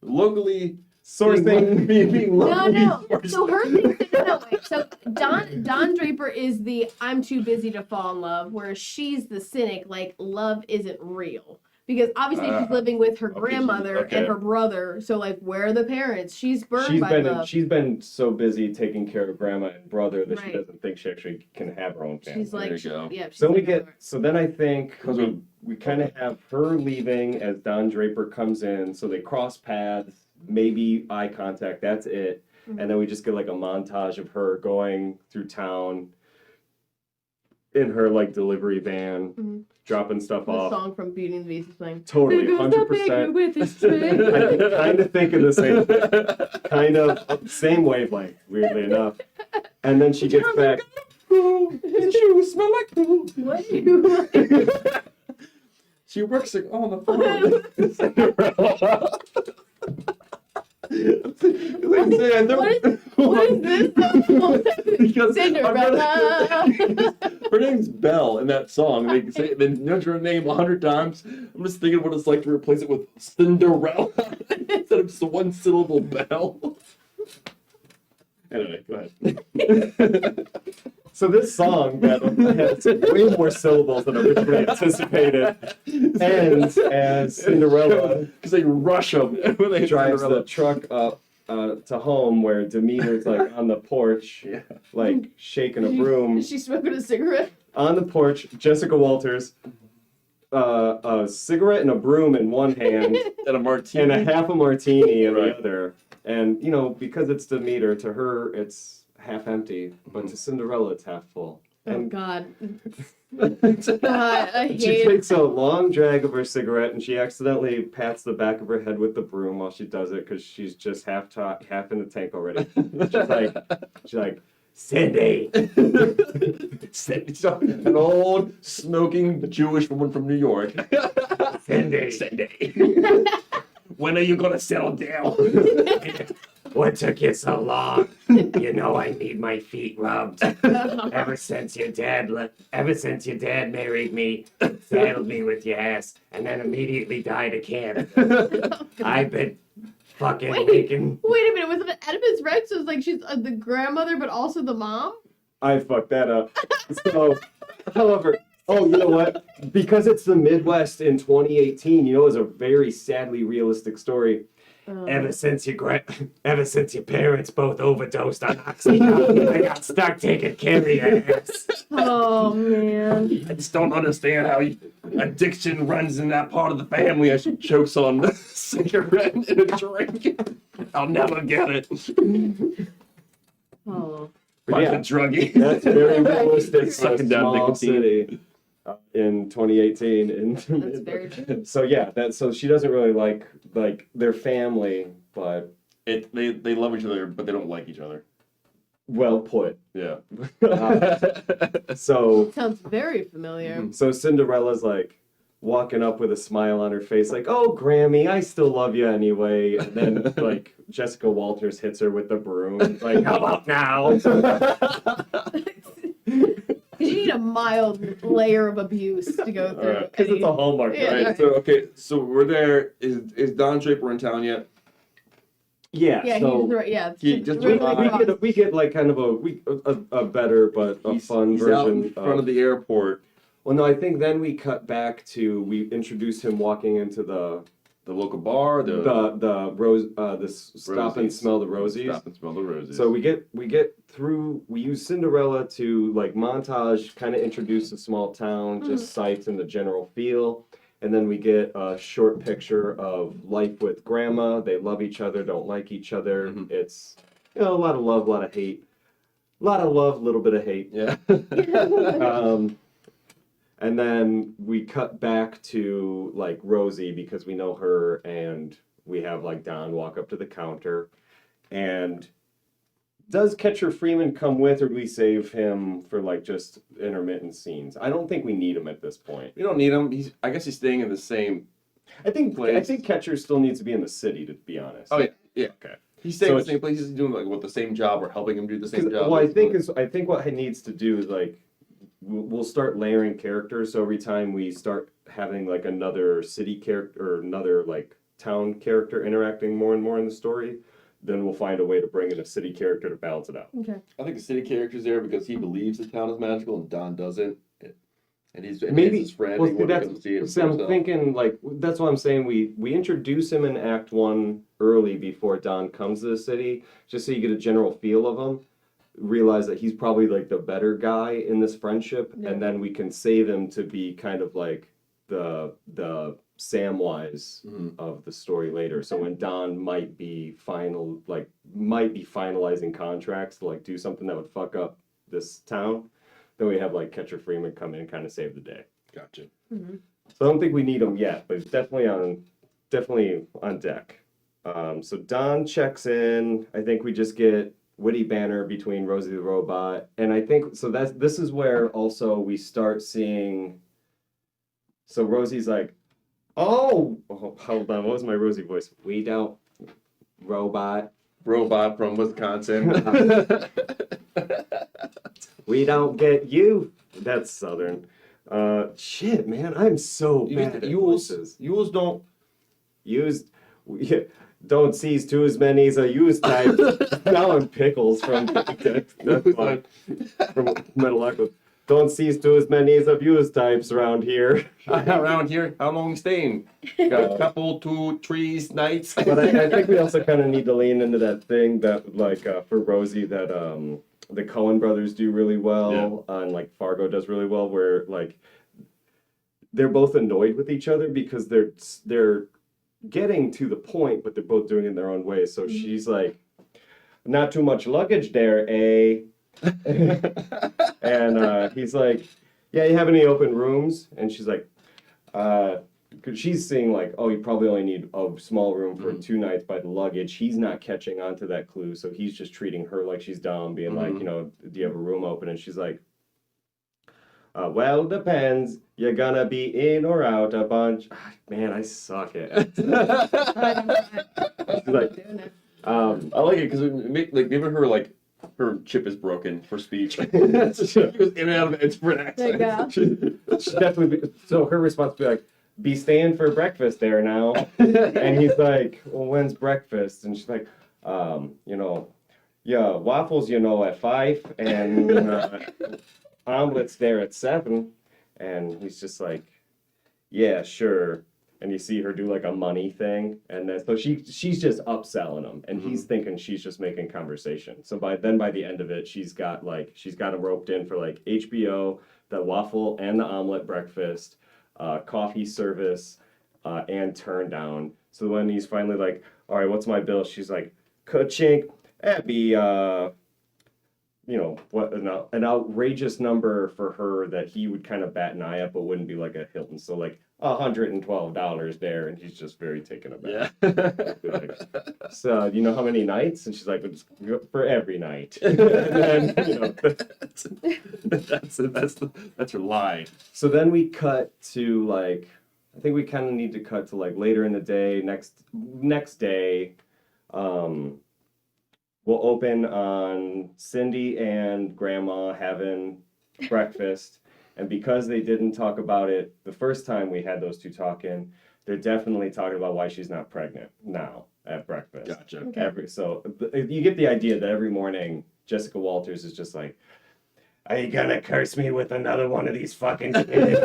locally sourcing. being No, locally no. sourced. So her thing. No, wait. So Don Draper is the I'm too busy to fall in love, whereas she's the cynic. Like love isn't real. Because obviously she's living with her okay, grandmother okay. and her brother. So like, where are the parents? She's burned by love. She's been so busy taking care of grandma and brother that she Right. doesn't think she actually can have her own family. She's like, There you go. yeah. She's So we like, get so then I think 'Cause we kind of have her leaving as Don Draper comes in, so they cross paths, maybe eye contact, that's it. Mhm. And then we just get like a montage of her going through town. in her like delivery van, Mhm. dropping stuff The off. song from Beauty and the Beast is playing. Totally, There goes the baker 100%. with his tray. I kind of think of the same thing. Kind of same wavelength, weirdly enough. And then she gets back. His shoes smell like poo. What do you like? She works like on the phone. Cinderella. What is this? Because Cinderella. her name's Belle in that song. They say then mention her name 100 times. I'm just thinking what it's like to replace it with Cinderella instead of just one syllable Belle. Anyway, go ahead. So this song that has way more syllables than originally anticipated ends as Cinderella Because they rush them when they drives Cinderella. the truck up to home where Demeter's like on the porch, Yeah. like shaking a broom. Is she smoking a cigarette? On the porch, Jessica Walters, a cigarette and a broom in one hand, And a martini. and a half a martini in Right. the other. And you know, because it's Demeter, to her it's half empty, but to Cinderella it's half full. Oh And God. God, I she hate it. takes a long drag of her cigarette and she accidentally pats the back of her head with the broom while she does it because she's just half in the tank already. She's like, Cindy. An old smoking Jewish woman from New York. Cindy. When are you gonna settle down? What took you so long? You know I need my feet rubbed. Ever since your dad married me, saddled me with your ass, and then immediately died of cancer. I've been fucking making. Wait a minute, was it Oedipus Rex? It was like she's the grandmother, but also the mom? I fucked that up. So, however, oh, you know what? Because it's the Midwest in 2018, you know, it was a very sadly realistic story. Ever since your parents both overdosed on oxycontin, I got stuck taking care of your ass. Oh, man. I just don't understand how addiction runs in that part of the family. As she chokes on a cigarette and a drink. I'll never get it. Oh. Like Yeah. a druggie. That's very realistic for a Sucking down small nicotine. city in 2018. And That's very true. so yeah, so she doesn't really like their family, but They love each other, but they don't like each other. well put. Yeah. So Sounds very familiar. Cinderella's like walking up with a smile on her face, like, "Oh, Grammy, I still love you anyway." And then like Jessica Walters hits her with the broom, like, "How about now?" You need a mild layer of abuse to go through. Alright, Because it's a Hallmark. Yeah. Right? Right, so we're there. Is Don Draper in town yet? Yeah. Yeah, so he's right. Yeah, he it's just really realized- we get like kind of a better but a fun he's version out in front of the airport. Well, no, I think then we cut back to we introduce him walking into the local bar. The rose the stop and Rosies. smell the rosies. Stop and smell the roses. So we get through. We use Cinderella to like montage, kind of introduce the small town, just sights and the general feel, and then we get a short picture of life with Grandma. They love each other, don't like each other. Mhm. It's a lot of love, a lot of hate, a lot of love, a little bit of hate. yeah. And then we cut back to like Rosie because we know her, and we have like Don walk up to the counter. And does Catcher Freeman come with, or do we save him for like just intermittent scenes? I don't think we need him at this point. We don't need him. I guess he's staying in the same. I think Place. Catcher still needs to be in the city, to be honest. Oh yeah. Okay. He's staying So in the same place. He's doing like the same job. We're helping him do the same job. Well, I think what he needs to do is like we'll start layering characters. So every time we start having like another city character or another like town character interacting more and more in the story, then we'll find a way to bring in a city character to balance it out. Okay. I think the city character's there because he believes the town is magical and Don doesn't. And he's Maybe- his friend. Well, he see, wanted to come see it see, for I'm himself. thinking like that's what I'm saying. We introduce him in Act 1 early before Don comes to the city, just so you get a general feel of him. Realize that he's probably like the better guy in this friendship, Yeah. and then we can save him to be kind of like the Samwise Mhm. of the story later. So when Don might be finalizing contracts to like do something that would fuck up this town, then we have like Catcher Freeman come in and kind of save the day. Gotcha. Mm-hmm. So I don't think we need him yet, but it's definitely on deck. So Don checks in. I think we just get witty banter between Rosie the robot, and I think so. This is where also we start seeing. So Rosie's like, "Oh, hold on. What was my Rosie voice? We don't robot. Robot from Wisconsin. We don't get you." That's Southern. Shit, man, I'm so bad at voices. Yules don't. Used, don't seize too as many as a used type. Now I'm pickles from from Metal Echo. Don't seize too as many as abused types around here. Around here, how long staying? Got a couple, 2, 3 nights. But I think we also kind of need to lean into that thing that, like, for Rosie, that the Coen brothers do really well, and like Fargo does really well, where like they're both annoyed with each other because they're getting to the point, but they're both doing it in their own way. So she's like, "Not too much luggage there, eh?" And he's like, "Yeah, you have any open rooms?" And she's like, because she's seeing like, "Oh, you probably only need a small room for 2 nights by the luggage." He's not catching on to that clue, so he's just treating her like she's dumb, being like, "You know, do you have a room open?" And she's like, "Well, depends. You're gonna be in or out a bunch." Man, I suck at it. She's like, I like it because it make like giving her like her chip is broken for speech. She goes in and out of different There you accents. go. she definitely. So her response would be like, "Be staying for breakfast there now." And he's like, "Well, when's breakfast?" And she's like, "You know, yeah, waffles, you know, at 5, and omelets there at 7." And he's just like, "Yeah, sure." And you see her do like a money thing, and then so she's just upselling him, and he's thinking she's just making conversation. So by the end of it, she's got him roped in for like HBO, the waffle and the omelet breakfast, coffee service, and turn down. So when he's finally like, "All right, what's my bill?" She's like, "Ka-chink, that'd be you know, what an outrageous number for her that he would kind of bat an eye at, but wouldn't be like a Hilton. So like $112 there, and he's just very taken aback. Yeah. So you know how many nights? And she's like, "It's for every night." And then, you know, that's her line. so then we cut to like, I think we kind of need to cut to like later in the day, next day. We'll open on Cindy and Grandma having breakfast. And because they didn't talk about it the first time we had those two talking, they're definitely talking about why she's not pregnant now at breakfast. Gotcha. Okay. So you get the idea that every morning Jessica Walters is just like, "Are you gonna curse me with another one of these fucking kids?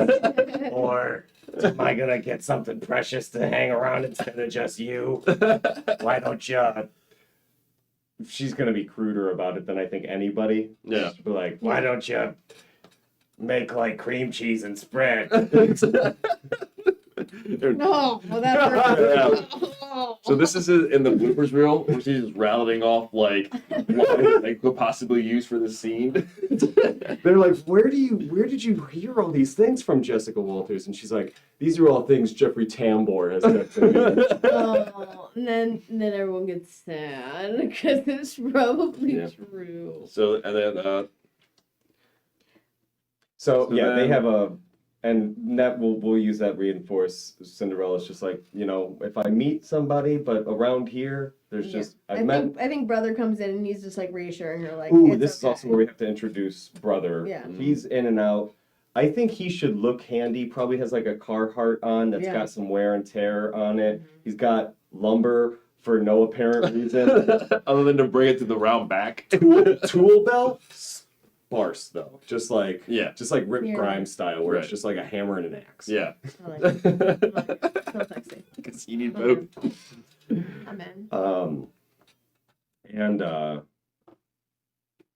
Or am I gonna get something precious to hang around instead of just you? Why don't you?" She's gonna be cruder about it than I think anybody. Yeah. She'll be like, "Why don't you make like cream cheese and spread?" No, well, that's So this is in the bloopers reel where she's rattling off like what they could possibly use for this scene. They're like, where did you hear all these things from, Jessica Walters? And she's like, "These are all things Jeffrey Tambor has said to me." Oh, and then everyone gets sad because it's probably true. So and then So yeah, they then- have a, and that we'll use that reinforce Cinderella's just like, you know, if I meet somebody, but around here, there's just I think brother comes in and he's just like reassuring her, like, Ooh, it's this is also where we have to introduce brother. Yeah. He's in and out. I think he should look handy. Probably has like a Carhartt on that's got some wear and tear on it. He's got lumber for no apparent reason. other than to bring it to the round back. Tool belt, sparse though. Just like Yeah. Rip Yeah. Grimes style, where it's Right. just like a hammer and an axe. Yeah. I like it. I like it. So sexy. Because you need Okay. both. I'm in. And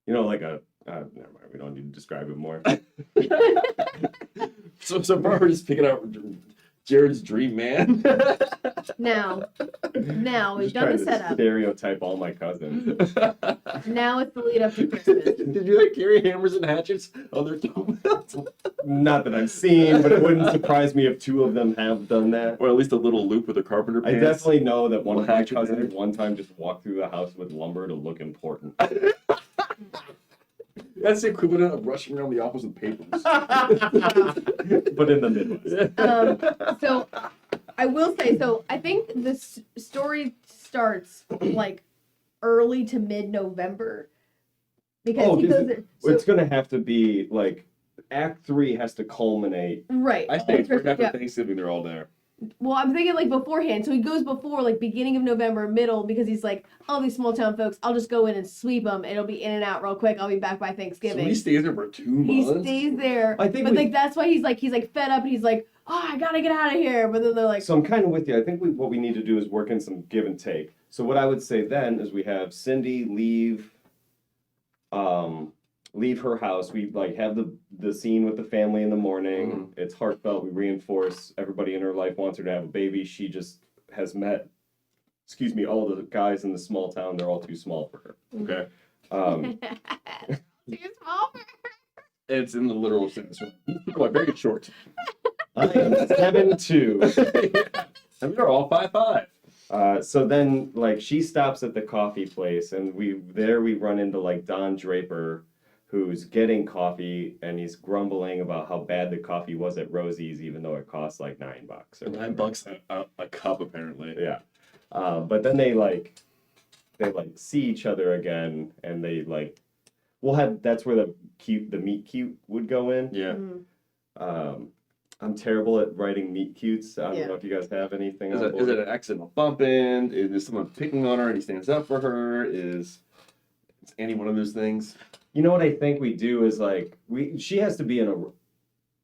you know, like a never mind. We don't need to describe it more. So far we're just picking out Jared's dream man. Now we've Just done trying the to setup. stereotype all my cousins. Now it's the lead up to Christmas. Did you like carry hammers and hatchets on their tombstones? Not that I've seen, but it wouldn't surprise me if 2 of them have done that. Or at least a little loop with a carpenter I pants. definitely know that one of my Hatchet cousins head. one time just walked through the house with lumber to look important. That's the equivalent of rushing around the office with papers. But in the Midwest. So I will say, I think this story starts like early to mid-November because Oh, he goes. it's gonna have to be like Act 3 has to culminate. Right. I stayed for after Yeah. Thanksgiving. They're all there. Well, I'm thinking like beforehand. So he goes before like beginning of November, middle, because he's like, all these small town folks, I'll just go in and sweep them. It'll be in and out real quick. I'll be back by So Thanksgiving. he stays there for 2 He months. stays there. I think but we- like that's why he's like fed up and he's like, oh, I gotta get out of here. But then they're like, So I'm kind of with you. I think what we need to do is work in some give and take. So what I would say then is we have Cindy leave her house. We like have the scene with the family in the morning. It's heartfelt. We reinforce everybody in her life wants her to have a baby. She just has met, all the guys in the small town. They're all too small for her. Okay. too small for It's in the literal sense. People are very short. I am 7'2". And they're all 5'5". So then, like, she stops at the coffee place, and we run into like Don Draper, who's getting coffee, and he's grumbling about how bad the coffee was at Rosie's, even though it costs like $9 or whatever. $9 a cup, apparently. Yeah. But then they see each other again, and they like, that's where the meet cute would go in. Yeah. I'm terrible at writing meet cutes. I don't Yeah. know if you guys have anything. Is on it board. an accidental bump in? Is someone picking on her and he stands up for her? Is any one of those things? You know what I think we do is like she has to be in a.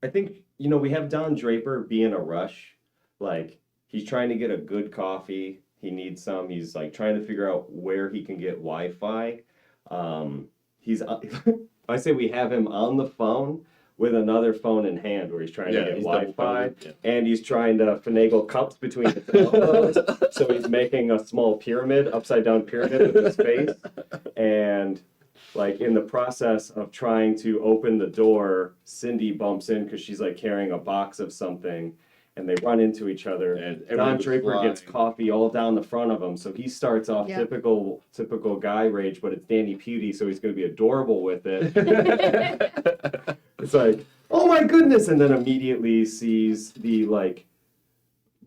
I think we have Don Draper be in a rush, like he's trying to get a good coffee. He needs some. He's like trying to figure out where he can get Wi-Fi. I say we have him on the phone with another phone in hand where he's trying to get he's Wi-Fi, double-phoned, and he's trying to finagle cups between his elbows. So he's making a small pyramid, upside down pyramid with his face, and like in the process of trying to open the door, Cindy bumps in because she's like carrying a box of something, and they run into each other. And Don everyone's Draper gets flying. coffee all down the front of him, so he starts off Yeah. typical guy rage, but it's Danny Pudi, so he's going to be adorable with it. It's like, oh my goodness, and then immediately sees the like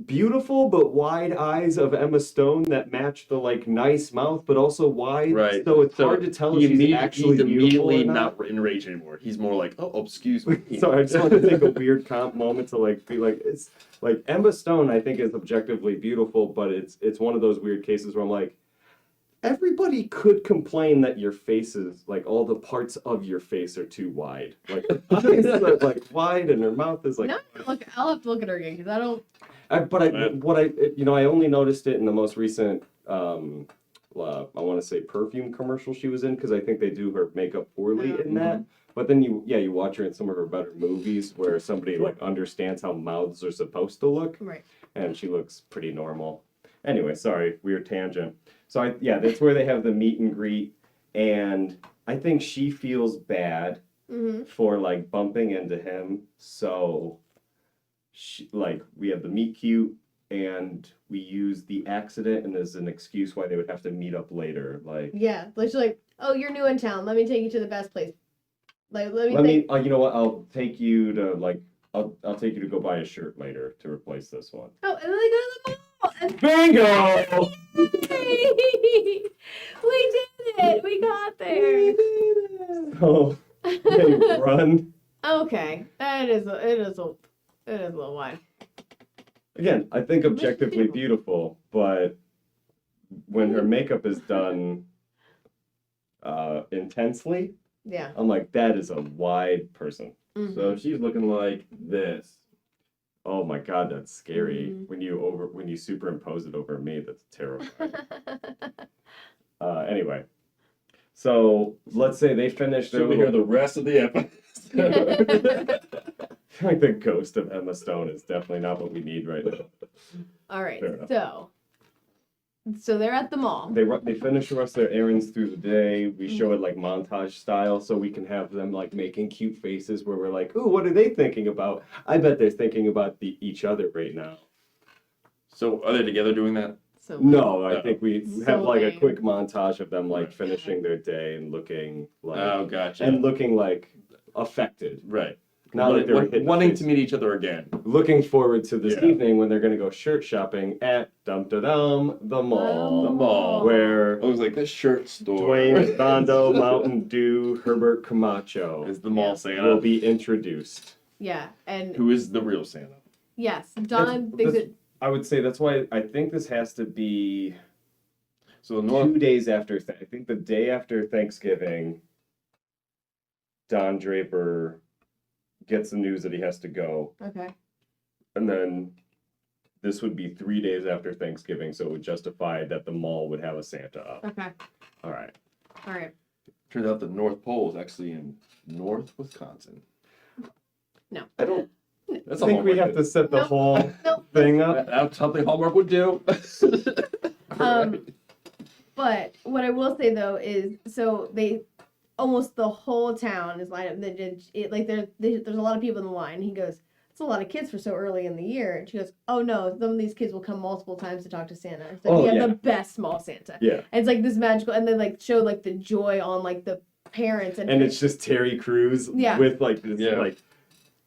beautiful but wide eyes of Emma Stone that match the like nice mouth, but also wide. Right. So it's hard to tell if she's actually he's beautiful immediately or not. not enraged anymore. He's more like, oh, excuse me. Sorry, I just want to take a weird moment to like be like, it's like Emma Stone I think is objectively beautiful, but it's one of those weird cases where I'm like, everybody could complain that your face is like all the parts of your face are too wide. Like her eyes are like wide and her mouth is like. No, look, I'll have to look at her again because I don't. I only noticed it in the most recent I want to say perfume commercial she was in because I think they do her makeup poorly in that. But then you watch her in some of her better movies where somebody like understands how mouths are supposed to look, Right. and she looks pretty normal. Anyway, sorry, weird tangent. So that's where they have the meet and greet, and I think she feels bad for like bumping into him. So we have the meet cute, and we use the accident and as an excuse why they would have to meet up later. Like, Yeah, like she's like, oh, you're new in town. Let me take you to the best place. Like, let me. you know what? I'll take you to I'll take you to go buy a shirt later to replace this one. Oh, and then they go to the mall. And Bingo! we did it. We got there. So they run. Okay, it is a little wide. Again, I think objectively beautiful, but when her makeup is done intensely, Yeah. I'm like, that is a wide person. Mhm. So if she's looking like this, oh my god, that's scary. Mhm. When you superimpose it over me, that's terrifying. Anyway, So let's say they finish their Should we hear little... the rest of the episode? I feel like the ghost of Emma Stone is definitely not what we need right now. All right, Fair enough. so they're at the mall. They finish the rest of their errands through the day. We show it like montage style, so we can have them like making cute faces where we're like, "Ooh, what are they thinking about?" I bet they're thinking about each other right now. So are they together doing that? So No, I think we So have like a lame. quick montage of them like finishing their day and looking like Oh, gotcha. and looking like affected. Right. Not like they were hit in the wanting face. to meet each other again. Looking forward to this Yeah. evening when they're gonna go shirt shopping at the mall, The mall. where I was like, this shirt store. Dwayne Bondo, Mountain Dew, Herbert Camacho is the mall Yeah. Santa. will be introduced. yeah, and Who is the real Santa? yes, Don thinks that's- it. I would say that's why I think this has to be So the North. 2 days after. I think the day after Thanksgiving, Don Draper gets the news that he has to go, Okay. and then this would be 3 days after Thanksgiving, so it would justify that the mall would have a Santa up. Okay. All right. All right. Turns out the North Pole is actually in North Wisconsin. I don't That's a think we Hallmark have to set the No. whole No. thing up. That's something Hallmark would do. But what I will say though is, so they almost the whole town is lined up. There's a lot of people in the line. He goes, "It's a lot of kids for so early in the year." And she goes, "Oh no, some of these kids will come multiple times to talk to Santa. It's like, Oh, we have yeah. the best small Santa." Yeah. And it's like this magical, and then like show like the joy on like the parents And it's just Terry Crews Yeah. with like this Yeah. like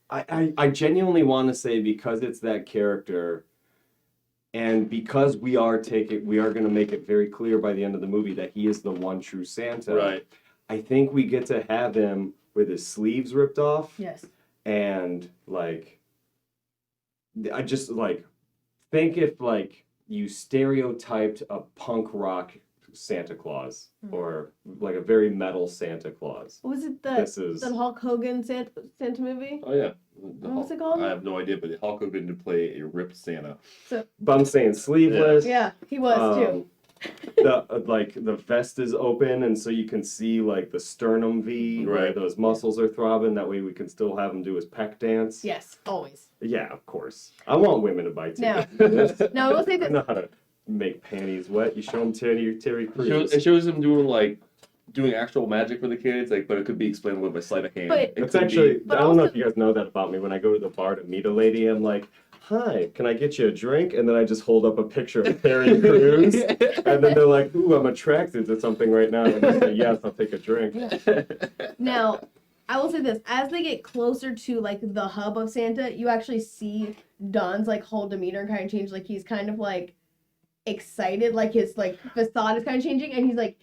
I genuinely want to say, because it's that character, and because we are going to make it very clear by the end of the movie that he is the one true Santa. Right. I think we get to have him with his sleeves ripped off, yes. and like I just like think if like you stereotyped a punk rock Santa Claus or like a very metal Santa Claus. Was it This is the Hulk Hogan Santa movie? Oh yeah. What's it called? I have no idea, but Hulk Hogan did play a ripped Santa. but I'm saying sleeveless. Yeah, he was too. The vest is open, and so you can see like the sternum V, where Right. those muscles are throbbing. That way we can still have him do his peck dance. Yes, always. Yeah, of course. I want women to buy Now- tickets. Now I will say I this. know how to make panties wet. You show them Terry Crews. It shows him doing actual magic for the kids, like, but it could be explained with a sleight of hand. But- It It's could actually, But I don't know also- if you guys know that about me. When I go to the bar to meet a lady, I'm like, "Hi, can I get you a drink?" And then I just hold up a picture of Terry Crews. And then they're like, "Ooh, I'm attracted to something right now." And I say, "Yes, I'll take a drink." Now, I will say this: as they get closer to like the hub of Santa, you actually see Don's like whole demeanor kind of change. Like he's kind of like excited, like his like facade is kind of changing, and he's like,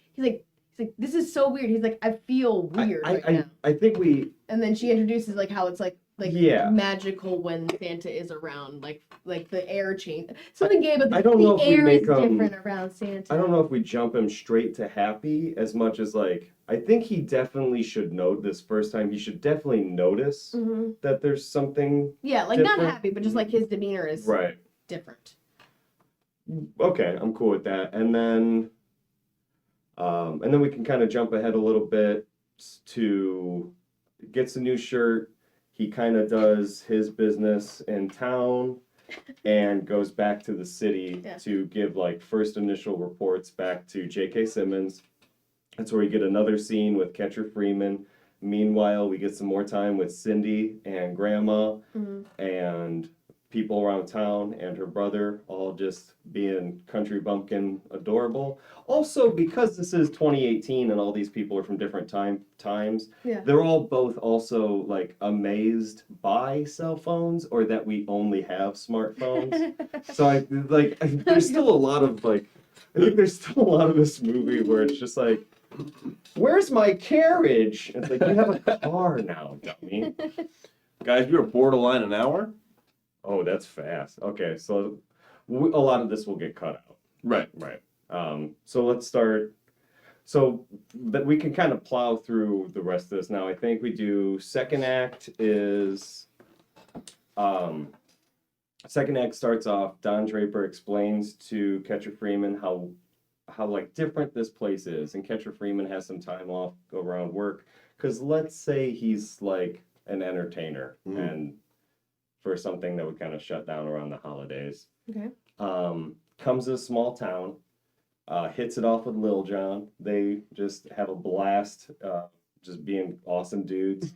"This is so weird." He's like, "I feel weird right now." I think we, And then she introduces like how it's like Yeah. magical when Santa is around, like the air change. Something gay, but I don't know the if we air is make, different around Santa. I don't know if we jump him straight to happy as much as like, I think he definitely should note this first time. He should definitely notice hmm that there's something Yeah, like not Different. happy, but just like his demeanor is right. different. Okay, I'm cool with that. And then we can kind of jump ahead a little bit to gets a new shirt. He kind of does his business in town and goes back to the city Yeah. to give like first initial reports back to J.K. Simmons. That's where we get another scene with Catcher Freeman. Meanwhile, we get some more time with Cindy and Grandma hmm and people around town and her brother, all just being country bumpkin adorable. Also, because this is 2018 and all these people are from different times, Yeah. they're all both also like amazed by cell phones or that we only have smartphones. So I like there's still a lot of like I think there's still a lot of this movie where it's just like, where's my carriage? It's like, you have a car now, dummy. Guys, we were borderline an hour. Oh, that's fast. Okay, so a lot of this will get cut out. Right. Right. So let's start. So that we can kind of plow through the rest of this now. I think we do second act is second act starts off, Don Draper explains to Catcher Freeman how like different this place is, and Catcher Freeman has some time off around work. Because let's say he's like an entertainer, and for something that would kind of shut down around the holidays. Okay. Comes to a small town, hits it off with Lil Jon. They just have a blast, just being awesome dudes.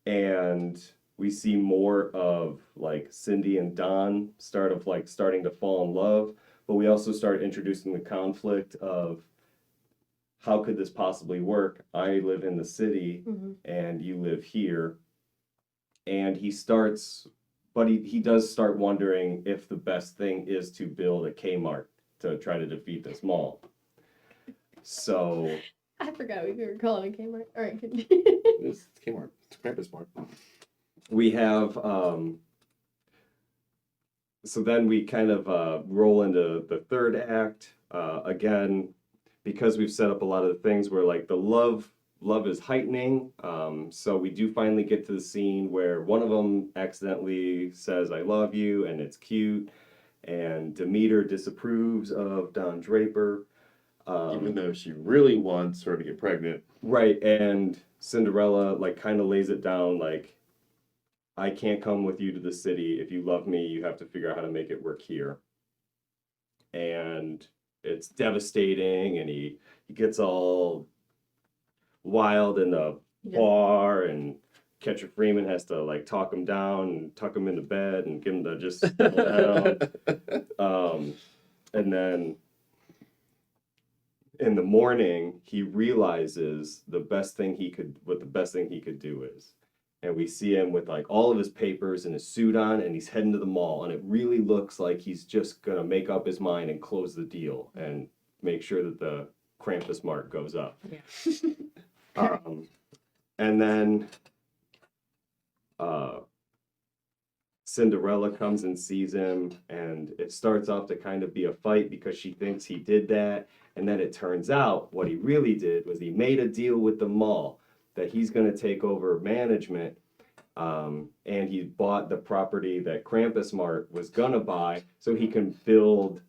And we see more of like Cindy and Don starting to fall in love, but we also start introducing the conflict of how could this possibly work? I live in the city and you live here. And he does start wondering if the best thing is to build a Kmart to try to defeat this mall. So I forgot we were calling it Kmart. All right, continue. It's Kmart. It's Krampus Mart. we have so then we kind of roll into the third act. Again, because we've set up a lot of the things where like the love is heightening. So we do finally get to the scene where one of them accidentally says, "I love you," and it's cute. And Demeter disapproves of Don Draper. Even though she really wants her to get pregnant. Right, and Cinderella like kind of lays it down like, I can't come with you to the city. If you love me, you have to figure out how to make it work here. And it's devastating, and he gets all wild in the bar, and Catcher Freeman has to like talk him down and tuck him into bed and get him to just settle down. And then in the morning, he realizes the best thing he could do is. And we see him with like all of his papers and his suit on, and he's heading to the mall, and it really looks like he's just gonna make up his mind and close the deal and make sure that the Krampus Mart goes up. Yeah. And then Cinderella comes and sees him, and it starts off to kind of be a fight because she thinks he did that. And then it turns out what he really did was he made a deal with the mall that he's going to take over management. And he bought the property that Krampus Mart was going to buy so he can build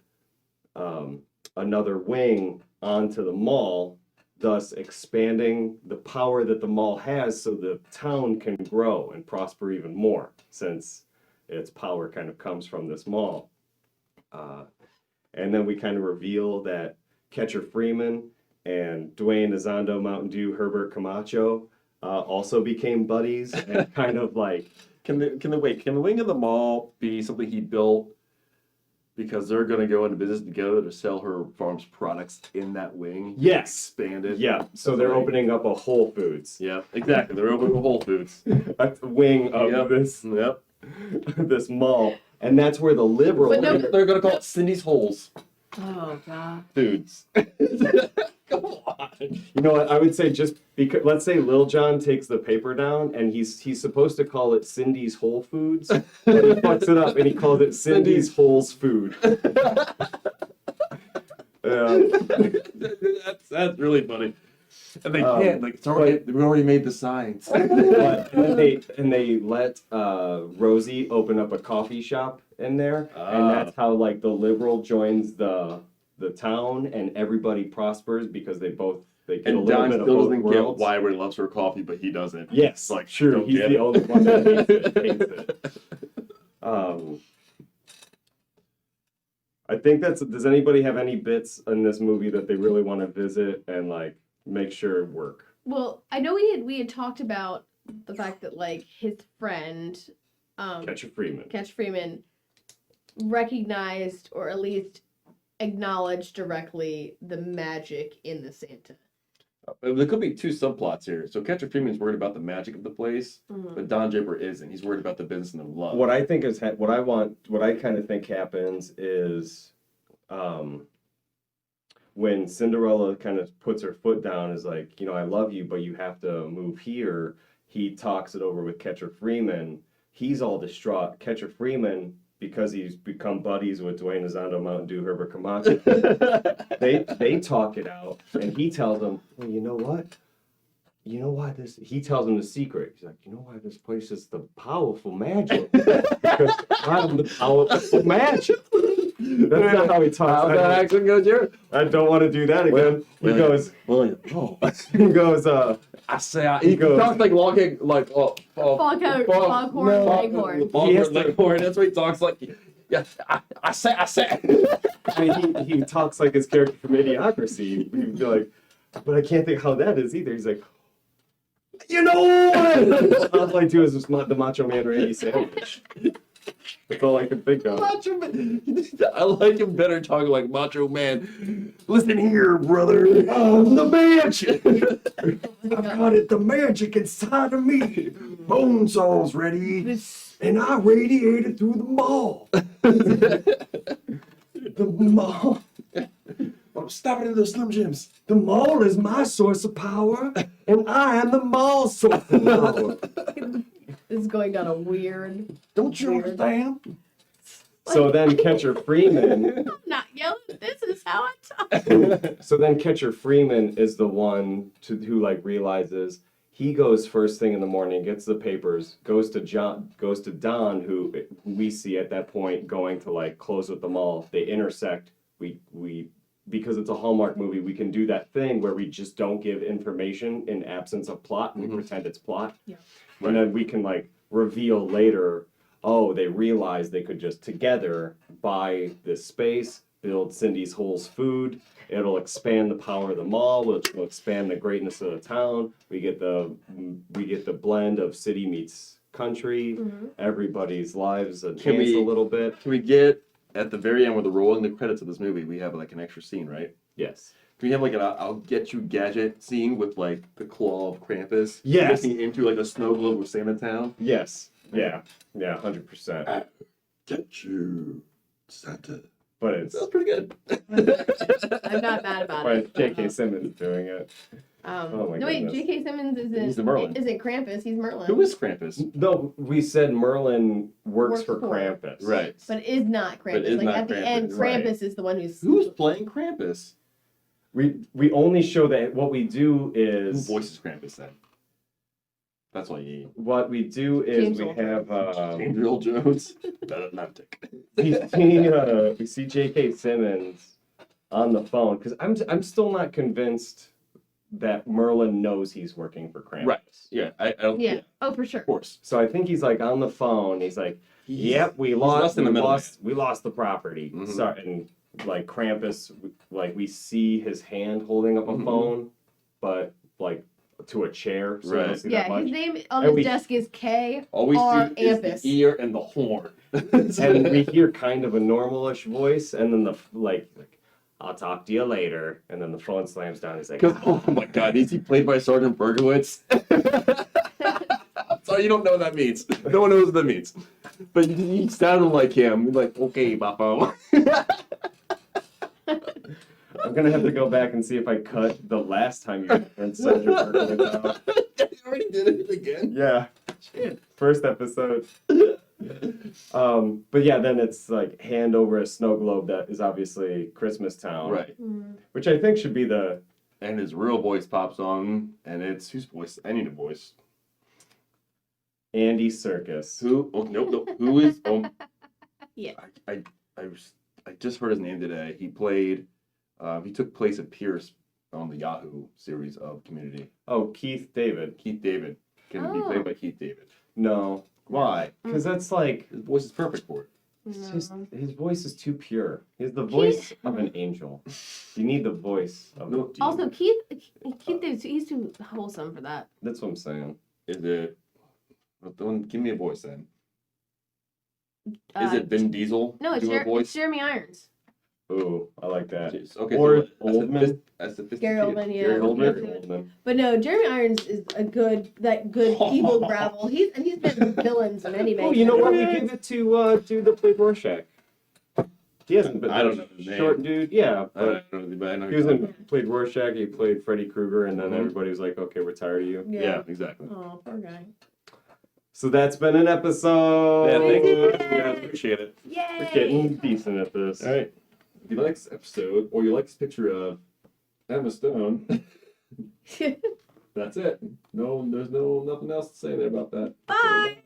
another wing onto the mall, thus expanding the power that the mall has so the town can grow and prosper even more, since its power kind of comes from this mall. And then we kind of reveal that Catcher Freeman and Dwayne Azondo Mountain Dew Herbert Camacho also became buddies and kind of like... Can the wing of the mall be something he built because they're going to go into business together to sell her farm's products in that wing? Yes. Expanded. Yeah, so they're opening up a Whole Foods. Yeah, exactly. They're opening a Whole Foods. A wing of this mall. And that's where the liberal... But no- They're going to call it Cindy's Holes Oh god. Foods. Come on. You know what? I would say just because, let's say Lil Jon takes the paper down and he's supposed to call it Cindy's Whole Foods, and he fucks it up and he calls it Cindy's Holes Food. That's really funny. And they can't, like, we already made the signs. But, and they let Rosie open up a coffee shop in there, and that's how like the liberal joins the town, and everybody prospers because they get a And little Don bit of still both doesn't get worlds. why everyone loves her coffee, but he doesn't. Yes, Like, true. don't He's get the it. only one that hates it. I think does anybody have any bits in this movie that they really want to visit and like make sure work? Well, I know we had talked about the fact that like his friend Catcher Freeman recognized or at least acknowledged directly the magic in the Santa. There could be two subplots here. So Catcher Freeman's worried about the magic of the place, but Don Draper isn't. He's worried about the business and the love. What I think is what I kind of think happens is when Cinderella kind of puts her foot down, is like, I love you, but you have to move here. He talks it over with Catcher Freeman. He's all distraught. Catcher Freeman, because he's become buddies with Dwayne Azondo Mountain Dew Herbert Camacho, they talk it out, and he tells them, well, you know what? You know why this? He tells them the secret. He's like, you know why this place is the powerful magic? Because I'm the powerful magic. That's not how he talks. How's that accent go, Jared? I don't want to do that again. He goes, he goes, I say, he goes- talks like Longhorn, like, Foghorn Leghorn. He has Foghorn to- Leghorn. That's what he talks like. Yeah, I say. I mean, he talks like his character from Idiocracy. You'd be like, but I can't think how that is either. He's like, you know what? All I do is just the Macho Man Randy Savage. That's all I can think of. Macho Man. I like him better talking like Macho Man. Listen here, brother. The magic. I've got it, the magic inside of me. Bonesaw's ready, and I radiated through the mall. The mall. I'm stopping at those Slim Jims. The mall is my source of power, and I am the mall's source of power. This is going down a weird. Don't you understand? So then Catcher Freeman. I'm not yelling. This is how I talk. So then Catcher Freeman is the one who like realizes he goes first thing in the morning, gets the papers, goes to Don, who we see at that point going to like close with the mall. They intersect. We because it's a Hallmark movie, we can do that thing where we just don't give information in absence of plot, and we pretend it's plot. Yeah. And then we can like reveal later, oh, they realized they could just together buy this space, build Cindy's Hole's food. It'll expand the power of the mall, which will expand the greatness of the town. We get the blend of city meets country. Everybody's lives advance a little bit. Can we get at the very end where they're rolling the credits of this movie? We have like an extra scene, right? Yes. Can we have like an I'll get you gadget scene with like the claw of Krampus? Yes. Making into like a snow globe with Santa Town. Yes. Yeah. Yeah. 100%. Get you, Santa. But it's That's pretty good. I'm not mad about but it. J.K. Simmons doing it. Oh my No wait, goodness. J.K. Simmons He's the Merlin. isn't Krampus. He's Merlin. Who is Krampus? No, we said Merlin works for for- Krampus. Right. But is not Krampus. But is like not at the end, Krampus, right. Krampus is the one who's. Who's playing Krampus? We only show that what we do Who is voices Krampus then? That's all you need. what we do is James we Earl have James Earl Jones. Atlantic. we see J.K. Simmons on the phone because I'm still not convinced that Merlin knows he's working for Krampus. Right. Yeah. I don't. Yeah. Oh, for sure. Of course. So I think he's like on the phone. He's like, "Yep, we lost. in the middle. We lost the property." Mhm. Sorry, and like Krampus, like we see his hand holding up a Mhm. phone, but like to a chair, so we don't Right. see that Yeah, his much. name on And his we- desk is K. All we R. see is Ampus. the ear and the horn. And we hear kind of a normalish voice, and then the like, "I'll talk to you later," and then the phone slams down. He's like, Because oh my God, is he played by Sergeant Bergowitz? Sorry, you don't know what that means. No one knows what that means. But he sounded like him. Like, okay, Bappo. I'm gonna have to go back and see if I cut the last time you referenced Sergeant Berkowitz out. You already did it again. Yeah, first episode. But yeah, then it's like hand over a snow globe that is obviously Christmas Town, Right. which I think should be the And his real voice pops on, and it's whose voice? I need a voice. Andy Serkis. Who? Oh, nope. Who is? Yeah. I just heard his name today. He played. He took place of Pierce on the Yahoo series of Community. Oh, Keith David. Keith David can be played by Keith David. No, why? Because that's like His voice is perfect for it. his voice is too pure. He's the voice of an angel. You need the voice of. No, Also, Keith he's too wholesome for that. That's what I'm saying. is it? Give me a voice then. Is it Vin Diesel? No, it's, doing a it's voice? Jeremy Irons. Ooh, I like that. Okay, Or so Oldman. Gary Oldman, yeah. Gary Oldman. Gary Oldman. But no, Jeremy Irons is a good evil gravel. He's been villains in many Oh, you know what? We give it to dude that played Rorschach. He hasn't been. I don't know his name. Short dude, yeah. I don't know, but I know He was played Rorschach. He played Freddy Krueger, and then Mhm. everybody was like, "Okay, we're tired of you." Yeah, exactly. Oh, poor guy. So that's been an episode. Yeah, thank you. Yay! Yeah, appreciate it. Yay! We're getting decent at this. All right. If you like this episode, or you like this picture of Emma Stone, that's it. No, there's nothing else to say there about that. Bye.